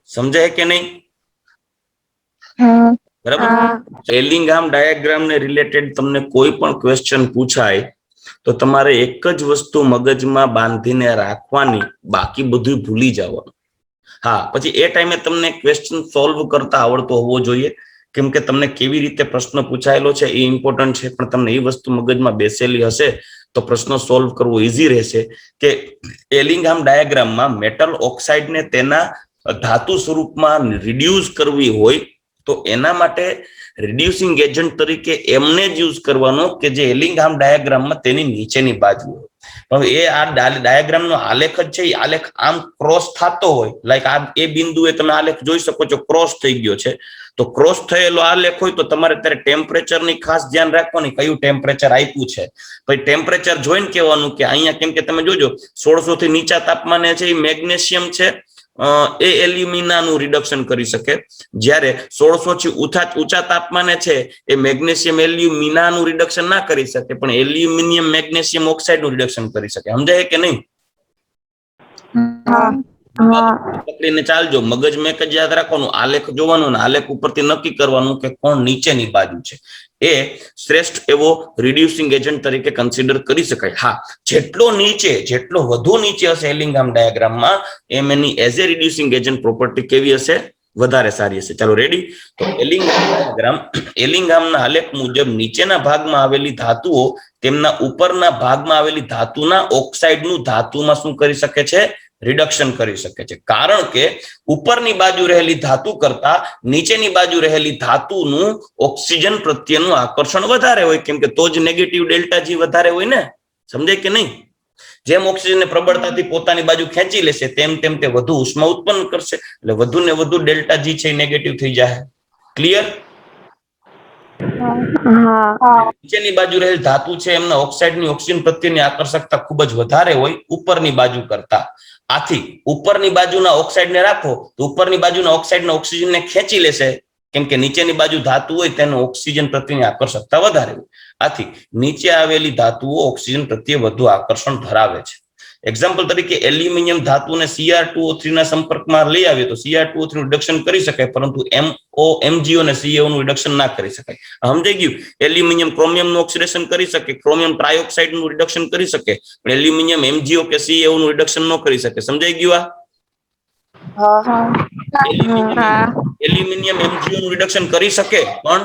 સમજાય કે નહીં? બરાબર. એલિંગહામ ડાયાગ્રામ ને રિલેટેડ તમને કોઈ પણ ક્વેશ્ચન પૂછાય તો તમારે એક જ વસ્તુ મગજમાં બાંધીને રાખવાની, બાકી બધું ભૂલી જવાનું. હા, પછી એ ટાઈમે તમને ક્વેશ્ચન સોલ્વ કરતા આવડતો હોવો જોઈએ, કેમ કે તમને કેવી રીતે પ્રશ્ન પૂછાયેલો છે એ ઇમ્પોર્ટન્ટ છે. પણ તમને એ વસ્તુ મગજમાં બેસેલી હશે તો પ્રશ્ન સોલ્વ કરવો ઈઝી રહેશે. કે એલિંગહામ ડાયાગ્રામમાં મેટલ ઓક્સાઇડને તેના ધાતુ સ્વરૂપમાં રિડ્યુસ કરવી હોય તો એના માટે રિડ્યુસિંગ એજન્ટ તરીકે એમને જ યુઝ કરવાનો કે જે એલિંગહામ ડાયાગ્રામમાં તેની નીચેની બાજુ હોય. હવે એ આ ડાયાગ્રામનો આલેખ જ છે, એ આલેખ આમ ક્રોસ થતો હોય, લાઈક આ એ બિંદુએ તમે આલેખ જોઈ શકો છો, ક્રોસ થઈ ગયો છે. તો ક્રોસ થયેલો આલેખ હોય તો તમારે ત્યારે ટેમ્પરેચરની ખાસ ધ્યાન રાખવાની, કયું ટેમ્પરેચર આપ્યું છે. પછી ટેમ્પરેચર જોઈને કહેવાનું કે અહીંયા, કેમ કે તમે જોજો 1600 થી નીચા તાપમાને છે એ મેગ્નેશિયમ છે, એ એલ્યુમિનાનું રિડક્શન કરી શકે. જ્યારે 1600 થી ઊંચા તાપમાને છે એ મેગ્નેશિયમ એલ્યુમિનાનું રિડક્શન ના કરી શકે, પણ એલ્યુમિનિયમ મેગ્નેશિયમ ઓક્સાઇડનું રિડક્શન કરી શકે. સમજાય કે નહીં? પકડીને ચાલજો. મગજમાં એક જ યાદ રાખવાનું, આલેખ જોવાનું અને આલેખ ઉપરથી નક્કી કરવાનું કે કોણ નીચેની બાજુ છે. એ શ્રેષ્ઠ એવો રિડ્યુસિંગ એજન્ટ તરીકે કન્સિડર કરી શકાય. હા, જેટલો વધુ નીચે હશે એલિંગહામ ડાયાગ્રામમાં, એમ એની as a reducing agent property કેવી હશે? વધારે સારી હશે. ચાલો રેડી? તો એલિંગહામ ડાયાગ્રામ, એલિંગહામના આલેખ મુજબ નીચેના ભાગમાં આવેલી ધાતુઓ તેમના ઉપરના ભાગમાં આવેલી ધાતુના ઓક્સાઇડનું ધાતુમાં શું કરી શકે છે? રિડક્શન કરી શકે છે. કારણ કે ઉપરની બાજુ રહેલી ધાતુ કરતા નીચેની બાજુ રહેલી ધાતુનું ઓક્સિજન પ્રત્યેનું આકર્ષણ વધારે હોય, કેમ કે તો જ નેગેટિવ ડેલ્ટા G વધારે હોય ને. સમજાય કે નહીં? જેમ ઓક્સિજનને પ્રબળતાથી પોતાની બાજુ ખેંચી લેશે તેમ તેમ તે વધુ ઉષ્મા ઉત્પન્ન કરશે, એટલે વધુ ને વધુ ડેલ્ટા G છે નેગેટિવ થઈ જાય. ક્લિયર? નીચેની બાજુ રહેલી ધાતુ છે એમના ઓક્સાઇડની ઓક્સિજન પ્રત્યેની આકર્ષકતા ખૂબ જ વધારે હોય ઉપરની બાજુ કરતા. આથી ઉપરની બાજુના ઓક્સાઇડને રાખો તો ઉપરની બાજુના ઓક્સાઇડના ઓક્સિજનને ખેંચી લેશે, કેમ કે નીચેની બાજુ ધાતુ હોય તેનું ઓક્સિજન પ્રત્યેની આકર્ષકતા વધારે હોય. આથી નીચે આવેલી ધાતુઓ ઓક્સિજન પ્રત્યે વધુ આકર્ષણ ધરાવે છે. એક્ઝામ્પલ તરીકે એલ્યુમિનિયમ ધાતુને Cr2O3 ના સંપર્કમાં લઈ આવીએ તો Cr2O3 નું રિડક્શન કરી શકાય, પરંતુ MgO અને CaO નું રિડક્શન ના કરી શકાય. સમજાઈ ગયું? એલ્યુમિનિયમ ક્રોમિયમ નું ઓક્સિડેશન કરી શકે, ક્રોમિયમ ટ્રાયોક્સાઇડ નું રિડક્શન કરી શકે, પણ એલ્યુમિનિયમ MgO કે CaO નું રિડક્શન ન કરી શકે. સમજાઈ ગયું? એલ્યુમિનિયમ MgO નું રિડક્શન કરી શકે, પણ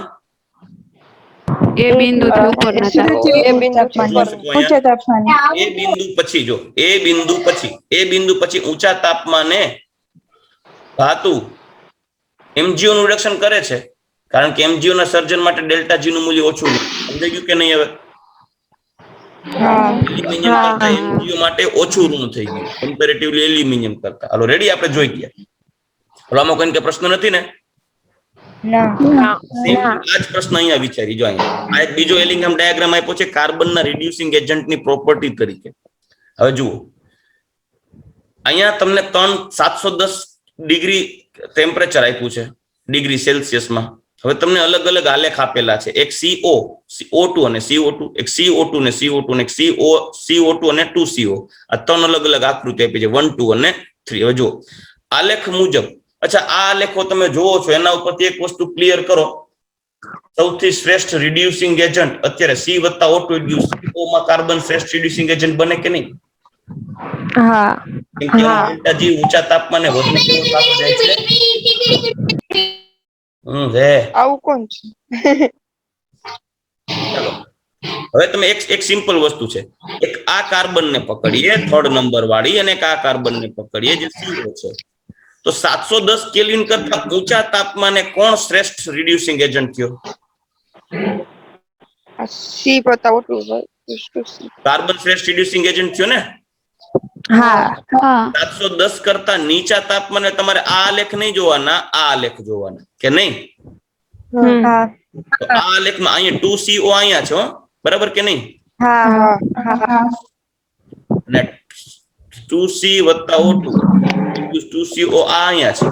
એ બિંદુથી ઉપર એ બિંદુ પછી ઊંચા તાપમાને ધાતુ MgO નું રિડક્શન કરે છે, કારણ કે MgO ના સર્જન માટે ડેલ્ટા G નું મૂલ્ય ઓછું. સમજાઈ ગયું કે નહીં? હવે એલ્યુમિનિયમ કરતા MgO માટે ઓછું ઋણ થઈ ગયું કમ્પેરેટિવલી એલ્યુમિનિયમ કરતા. હાલો રેડી? આપણે જોઈ ગયા. આમાં કોઈ પ્રશ્ન નથી ને? આ જ પ્રશ્ન અહીંયા વિચારી જો. અહીંયા આ એક બીજો એલિંગહામ ડાયાગ્રામ આપ્યો છે કાર્બનના રિડ્યુસિંગ એજન્ટની પ્રોપર્ટી તરીકે. હવે જુઓ, અહીંયા તમને 710 ડિગ્રી ટેમ્પરેચર આપ્યું છે, ડિગ્રી સેલ્સિયસમાં. હવે તમને અલગ અલગ આલેખ આપેલા છે, એક CO2 અને CO2, એક CO2 ને CO2 ને એક CO2 અને 2CO, આ ત્રણ અલગ અલગ આકૃતિ આપી છે 1 2 અને 3. હવે જો આલેખ મુજબ, અચ્છા આ આલેખો તમે જોવો છો એના ઉપરથી એક વસ્તુ ક્લિયર કરો, સૌથી શ્રેષ્ઠ રિડ્યુસિંગ એજન્ટ અત્યારે C+O2 CO માં કાર્બન શ્રેષ્ઠ રિડ્યુસિંગ એજન્ટ બને કે નહીં? હા કેમ કે ડેલ્ટા જી ઊંચા તાપમાને વધુ કેવો થતો જાય છે. આવું કોણ છે? ચાલો હવે તમે એક સિમ્પલ વસ્તુ છે, એક આ કાર્બન ને પકડીએ 3rd નંબર વાળી અને એક આ કાર્બન ને પકડીએ જે CO છે, તો 710 કેલ્વિન કરતા ઊંચા તાપમાને કોણ શ્રેષ્ઠ રિડ્યુસિંગ એજન્ટ થયો? C+O2 કાર્બન શ્રેષ્ઠ રિડ્યુસિંગ એજન્ટ થયો ને? હા 710 કરતા નીચા તાપમાને તમારે આ આલેખ નહીં જોવાના, આ આલેખ જોવાના કે નહીં? હા તો આ આલેખમાં અહીંયા 2CO અહીંયા છે, બરાબર કે નહીં? હા હા અને 2C+O2 2CO આ અહીંયા છે,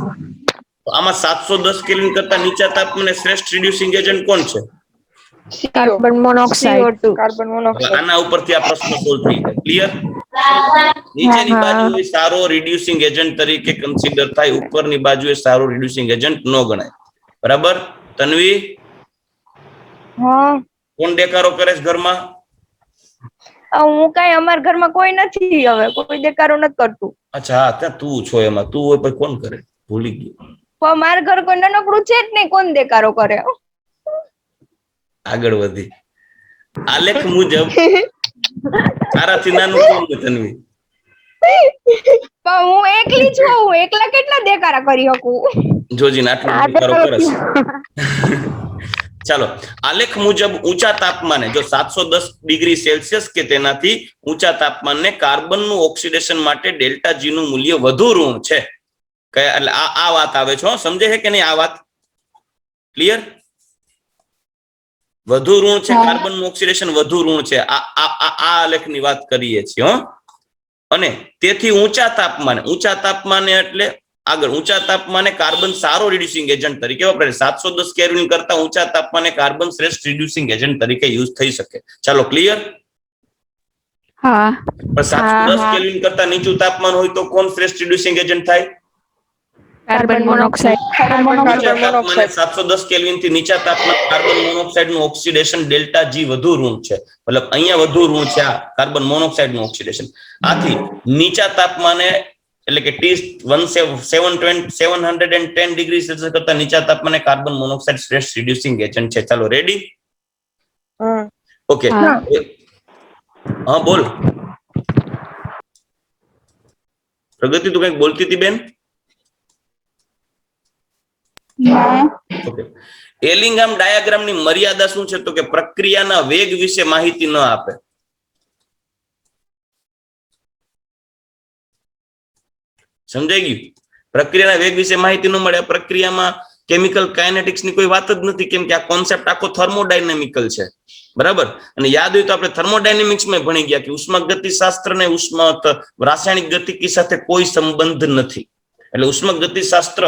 તો આમાં 710 કેલ્વિન કરતા નીચા તાપમાને શ્રેષ્ઠ રિડ્યુસિંગ એજન્ટ કોણ છે? Carbon monoxide. Carbon monoxide. આના ઉપરથી આ પ્રશ્ન સોલ્વ થઈ જાય. ક્લિયર? નીચેની બાજુએ સારો રિડ્યુસિંગ એજન્ટ તરીકે કન્સિડર થાય, ઉપરની બાજુએ સારો રિડ્યુસિંગ એજન્ટ ન ગણાય. બરાબર? તન્વી, હા કોણ દેકારો કરે છે ઘરમાં? હું કઈ અમારા ઘરમાં કોઈ નથી, હવે કોઈ દેકારો નથી કરતું. અચ્છા હા, ત્યાં તું છો, એમાં તું હોય પછી કોણ કરે? ભૂલી ગયો. પણ મારા ઘર કોઈ નાનકડું છે જ નહીં, કોણ દેકારો કરે? આગળ વધી. આલેખ મુજબ તારાથી નાનું કોણ છે તન્વી? પણ હું એકલી છું, હું એકલા કેટલા દેકારા કરી શકું? જોજી આટલું દેકારો કરે છે. ચાલો, આલેખ મુજબ ઊંચા તાપમાને જો 710 ડિગ્રી સેલ્સિયસ કે તેનાથી ઊંચા તાપમાને કાર્બનનું ઓક્સિડેશન માટે ડેલ્ટા જી નું મૂલ્ય વધુ ઋણ છે. એટલે આ વાત આવે છે, સમજે છે કે નહીં આ વાત? ક્લિયર? વધુ ઋણ છે, કાર્બનનું ઓક્સિડેશન વધુ ઋણ છે, આ આલેખની વાત કરીએ છીએ. અને તેથી ઊંચા તાપમાને એટલે આગળ ઊંચા તાપમાને કાર્બન સારો રિડ્યુસિંગ એજન્ટ તરીકે વપરાય. 710 કેલ્વિન કરતા ઊંચા તાપમાને કાર્બન શ્રેષ્ઠ રિડ્યુસિંગ એજન્ટ તરીકે યુઝ થઈ શકે. ચાલો ક્લિયર? હા. પણ 710 કેલ્વિન કરતા નીચું તાપમાન હોય તો કોણ શ્રેષ્ઠ રિડ્યુસિંગ એજન્ટ થાય? Carbon monoxide. 710 કેલ્વિન થી નીચા તાપમાન કાર્બન મોનોક્સાઇડ નું ઓક્સિડેશન ડેલ્ટા જી વધુ ઋણ છે, મતલબ અહીંયા વધુ ઋણ છે આ કાર્બન મોનોક્સાઇડ નું ઓક્સિડેશન. આથી નીચા તાપમાને એટલે કે T710 ડિગ્રી સેલ્સિયસ કરતા નીચા તાપમાને કાર્બન મોનોક્સાઇડ શ્રેષ્ઠ રિડ્યુસિંગ એજન્ટ છે. ચાલો રેડી? ઓકે, હા બોલ પ્રગતિ, તું કઈક બોલતી હતી બેન? ઓકે, એલિંગહામ ડાયાગ્રામની મર્યાદા શું છે? તો કે પ્રક્રિયાના વેગ વિશે માહિતી ન આપે. સમજાઈ ગયું? પ્રક્રિયાના વેગ વિશે માહિતી ન મળે. પ્રક્રિયામાં કેમિકલ કાઇનેટિક્સ ની કોઈ વાત જ નથી, કેમ કે આ કોન્સેપ્ટ આખો થર્મોડાયનેમિકલ છે. બરાબર? અને યાદ હોય તો આપણે થર્મોડાયનેમિક્સ માં ભણી ગયા કે ઉષ્માગતિશાસ્ત્ર ને રાસાયણિક ગતિકી સાથે કોઈ સંબંધ નથી. એટલે ઉષ્માગતિશાસ્ત્ર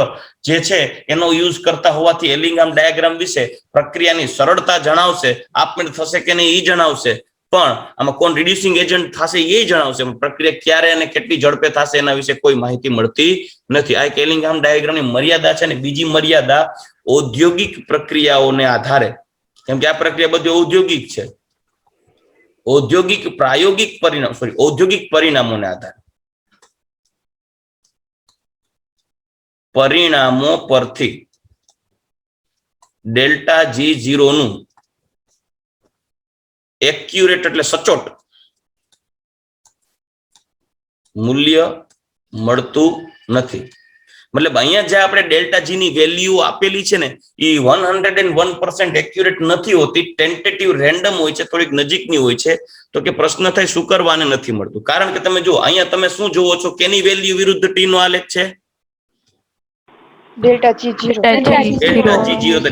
જે છે એનો યુઝ કરતા હોવાથી એલિંગહામ ડાયાગ્રામ વિશે પ્રક્રિયાની સરળતા જણાવશે, આપમેળે થશે કે નહીં એ જણાવશે, પણ આમાં કોણ રિડ્યુસિંગ એજન્ટ થશે એ જણાવશે. પ્રક્રિયા ક્યારે અને કેટલી ઝડપે થશે એના વિશે કોઈ માહિતી મળતી નથી. આ એક એલિંગહામ ડાયાગ્રામની મર્યાદા છે. અને બીજી મર્યાદા ઔદ્યોગિક પ્રક્રિયાઓને આધારે, કેમ કે આ પ્રક્રિયા બધી ઔદ્યોગિક છે, ઔદ્યોગિક પરિણામોને આધારે પરિણામો પરથી ડેલ્ટા G0 નું એક્યુરેટ એટલે સચોટ મૂલ્ય મળતું નથી. મતલબ અહીંયા જે આપણે ડેલ્ટા જી ની વેલ્યુ આપેલી છે ને એ 101% એક્યુરેટ નથી હોતી, ટેન્ટેટિવ રેન્ડમ હોય છે, થોડીક નજીકની હોય છે. તો કે પ્રશ્ન થાય શું કરવાને નથી મળતું? કારણ કે તમે જો અહીંયા તમે શું જોવો છો, કેની વેલ્યુ વિરુદ્ધ ટી નો આલેખ છે? Delta G0.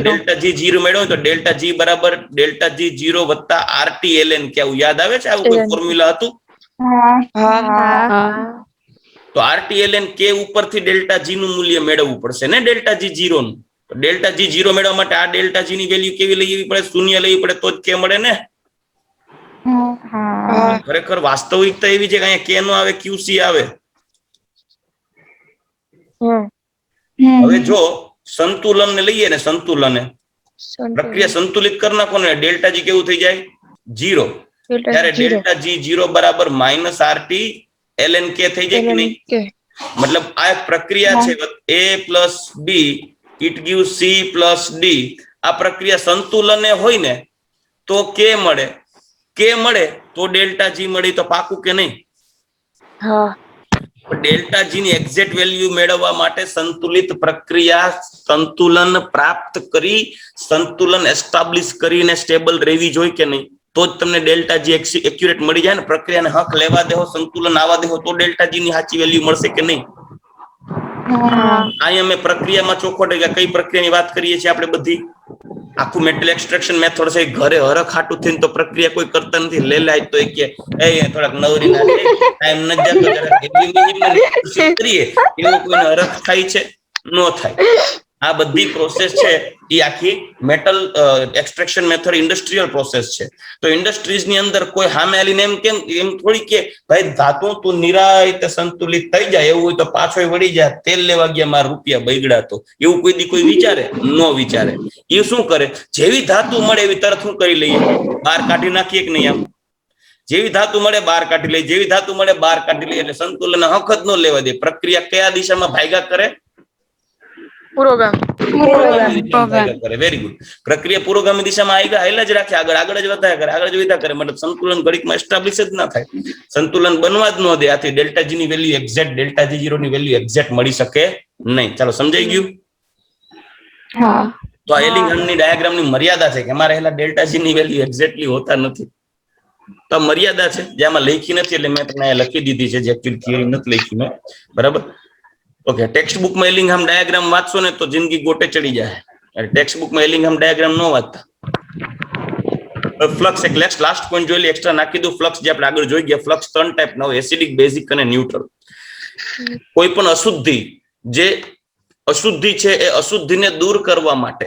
ડેલ્ટા G0 મેળવો તો ડેલ્ટા G બરાબર ડેલ્ટા G0 વત્તા RTLN. કે આવું યાદ આવે છે? આવું કોઈ ફોર્મ્યુલા હતું? તો RTLN કે ઉપરથી ડેલ્ટા G નું મૂલ્ય મેળવવું પડશે ને, ડેલ્ટા G0 નું. ડેલ્ટા જી 0 મેળવવા માટે આ ડેલ્ટા જી ની વેલ્યુ કેવી લેવી પડે? શૂન્ય લેવી પડે તો જ કે મળે ને. ખરેખર વાસ્તવિકતા એવી છે કે અહીંયા કે નો આવે, QC આવે. હવે જો સંતુલન ને લઈએ ને, સંતુલન પ્રક્રિયા સંતુલિત કરી નાખો ને, ડેલ્ટા જી કેવું થઈ જાય? 0. ત્યારે ડેલ્ટા જી 0 બરાબર -RT ln k થઈ જાય કે નહીં? મતલબ આ પ્રક્રિયા છે a plus b it give c plus d. આ પ્રક્રિયા સંતુલન હોય ને તો k મળે, k મળે તો ડેલ્ટા જી મળી, તો પાકું કે નહીં? ડેલ્ટા જી ની એક્ઝેક્ટ વેલ્યુ મેળવવા માટે સંતુલિત પ્રક્રિયા સંતુલન પ્રાપ્ત કરી, સંતુલન એસ્ટાબ્લિશ કરીને સ્ટેબલ રહેવી જોઈએ કે નહીં? તો જ તમને ડેલ્ટા જી એક્યુરેટ મળી જાય ને. પ્રક્રિયાને હક લેવા દેહો, સંતુલન આવવા દેહો તો ડેલ્ટા જી ની સાચી વેલ્યુ મળશે કે નહીં? અહીંયા અમે પ્રક્રિયામાં ચોખવટ કઈ પ્રક્રિયાની વાત કરીએ છીએ આપણે બધી? આખું મેટલ એક્સટ્રેક્શન મેથડ છે. ઘરે હરખ હાટું થઈને તો પ્રક્રિયા કોઈ કરતા નથી. લેલાય તો કે એ થોડાક નવરી ના ટાઈમ ન જતો કરીએ એવું કોઈને હરખ થાય છે? નો થાય. આ બધી પ્રોસેસ છે એ આખી metal extraction method industrial process છે. તો ઇન્ડસ્ટ્રીઝ ની અંદર કોઈ સામે આવીને એમ થોડી કે ભાઈ ધાતુ તું નિરાયતે સંતુલિત થઈ જાય, એવું હોય તો પાછો વળી જાય, તેલ લેવા ગયા મારા રૂપિયા બગડ્યા, તો એવું કોઈ દી કોઈ વિચારે? નો વિચારે. એ શું કરે? જેવી ધાતુ મળે એવી તરત શું કરી લઈએ? બહાર કાઢી નાખીએ કે નહીં? આમ જેવી ધાતુ મળે બહાર કાઢી લઈએ, જેવી ધાતુ મળે બહાર કાઢી લઈએ. એટલે સંતુલન હક જ ન લેવા દે. પ્રક્રિયા કયા દિશામાં ભાગ્યા કરે? Very good. પ્રક્રિયા પુરોગામી દિશામાં આયલા જ રાખે, આગળ જ વધ્યા કરે, આગળ જ વધ્યા કરે. મતલબ સંતુલન ઘડીકમાં એસ્ટાબ્લિશ જ ના થાય, સંતુલન બનવા જ ન દે. આથી ડેલ્ટા જી ની વેલ્યુ એક્ઝેક્ટ, ડેલ્ટા જી 0 ની વેલ્યુ એક્ઝેક્ટ મળી શકે નહીં. ચાલો સમજાઈ ગયું? તો આ એલિંગહામની ડાયાગ્રામ ની મર્યાદા છે કે એમાં રહેલા ડેલ્ટા જી ની વેલ્યુ એક્ઝેક્ટલી હોતા નથી. તો મર્યાદા છે જે આમાં લખી નથી, એટલે મેં તમને લખી દીધી છે, જે એકચ્યુઅલી થિયરી નથી લખી મેં. બરાબર? ઓકે. ટેક્સ્ટ બુકમાં એલિંગહામ ડાયાગ્રામ વાંચશો ને તો જિંદગી ગોટે ચડી જાય. ટેક્સ્ટ બુકમાં એલિંગહામ ડાયાગ્રામ ન વાંચતા. ફ્લક્સ એક લાસ્ટ પોઈન્ટ જોઈ લે, એક્સ્ટ્રા નાખી દઉં. ફ્લક્સ જે આપણે આગળ જોઈ ગયા, ફ્લક્સ 3 ટાઈપના હોય: એસિડિક, બેઝિક અને ન્યુટ્રલ. કોઈ પણ અશુદ્ધિ, જે અશુદ્ધિ છે એ અશુદ્ધિને દૂર કરવા માટે,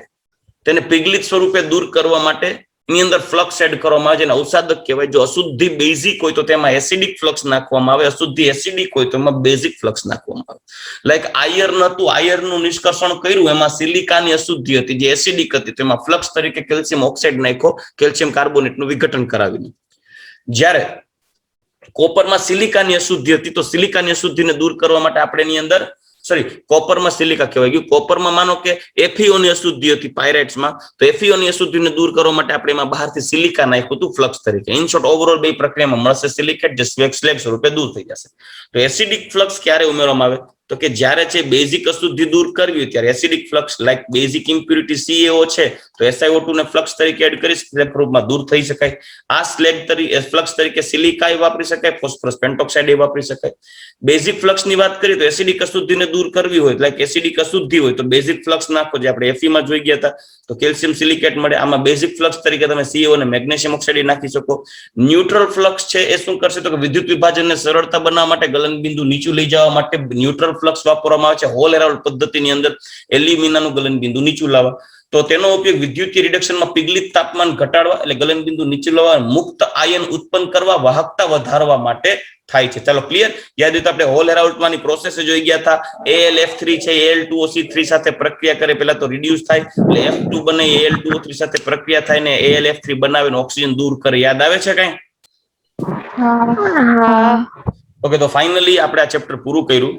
તેને પિગલિત સ્વરૂપે દૂર કરવા માટે એની અંદર ફ્લક્સ એડ કરવામાં આવે છે, જેને અવસાદક કહેવાય. જો અશુદ્ધિ બેઝિક હોય તો તેમાં એસિડિક ફ્લક્સ નાખવામાં આવે, અશુદ્ધિ એસિડિક હોય તો એમાં બેઝિક ફ્લક્સ નાખવામાં આવે. લાઈક આયર્ન હતું, આયર્નનું નિષ્કર્ષણ કર્યું, એમાં સિલિકાની અશુદ્ધિ હતી જે એસિડિક હતી, તેમાં ફ્લક્સ તરીકે કેલ્શિયમ ઓક્સાઇડ નાખ્યો, કેલ્શિયમ કાર્બોનેટનું વિઘટન કરાવીને. જ્યારે કોપરમાં સિલિકાની અશુદ્ધિ હતી, તો સિલિકાની અશુદ્ધિને દૂર કરવા માટે આપણે એની અંદર કોપરમાં સિલિકા કહેવાય ગયું. કોપરમાં માનો કે એફઈઓની અશુદ્ધિ હતી પાયરાઇટ્સમાં, તો એફઈઓની અશુદ્ધિને દૂર કરવા માટે આપણે એમાં બહારથી સિલિકા નાખ્યું હતું ફ્લક્સ તરીકે. ઇન શોર્ટ ઓવરઓલ બે પ્રક્રિયામાં મળશે સિલિકેટ, જે સ્લેગ સ્વરૂપે દૂર થઈ જશે. તો એસિડિક ફ્લક્સ ક્યારે ઉમેરવામાં આવે? તો કે જ્યારે છે બેઝિક અશુદ્ધિ દૂર કરવી હોય ત્યારે acidic flux, like basic impurity CaO છે તો SiO2 ને ફ્લક્સ તરીકે એડ કરી સ્લેગ રૂપમાં દૂર થઈ શકાય. આ સ્લેગ તરીકે ફ્લક્સ તરીકે સિલિકા વાપરી શકાય, ફોસ્ફરસ પેન્ટોક્સાઇડ વાપરી શકાય. બેઝિક ફ્લક્સ ની વાત કરીએ તો એસિડિક અશુદ્ધિને દૂર કરવી હોય, લાઈક એસિડિક અશુદ્ધિ હોય તો બેઝિક ફ્લક્સ નાખો, જે આપણે Fe માં જોઈ ગયા હતા, તો કેલ્શિયમ સિલિકેટ મળે. આમાં બેઝિક ફ્લક્સ તરીકે તમે CO અને મેગ્નેશિયમ ઓક્સાઇડ નાખી શકો. ન્યુટ્રલ ફ્લક્સ છે એ શું કરશે? તો કે વિદ્યુત વિભાજનને સરળતા બનાવવા માટે, ગલનબિંદુ નીચું લઈ જવા માટે ન્યુટ્રલ ફ્લક્સ વાપરવામાં આવે છે. હોલ એરાઉન્ડ પદ્ધતિની અંદર એલ્યુમિનાનું ગલનબિંદુ નીચું લાવવા, તો તેનો ઉપયોગ વિદ્યુતીય રિડક્શનમાં પિગલિત તાપમાન ઘટાડવા, એટલે ગલનબિંદુ નીચું લાવવા, મુક્ત આયન ઉત્પન્ન કરવા, વાહકતા વધારવા માટે થાય છે. ચાલો ક્લિયર? યાદ હોય તો આપણે હોલ હેરાઉલ્ટમાંની પ્રોસેસ જોઈ ગયા હતા. AlF3 છે Al2O3 સાથે પ્રક્રિયા કરે, પહેલા તો રિડ્યુસ થાય, એટલે F2 બને, Al2O3 સાથે પ્રક્રિયા થાય ને AlF3 બનાવે ને ઓક્સિજન દૂર કરે. યાદ આવે છે કઈ? ઓકે. તો ફાઇનલી આપણે આ ચેપ્ટર પૂરું કર્યું.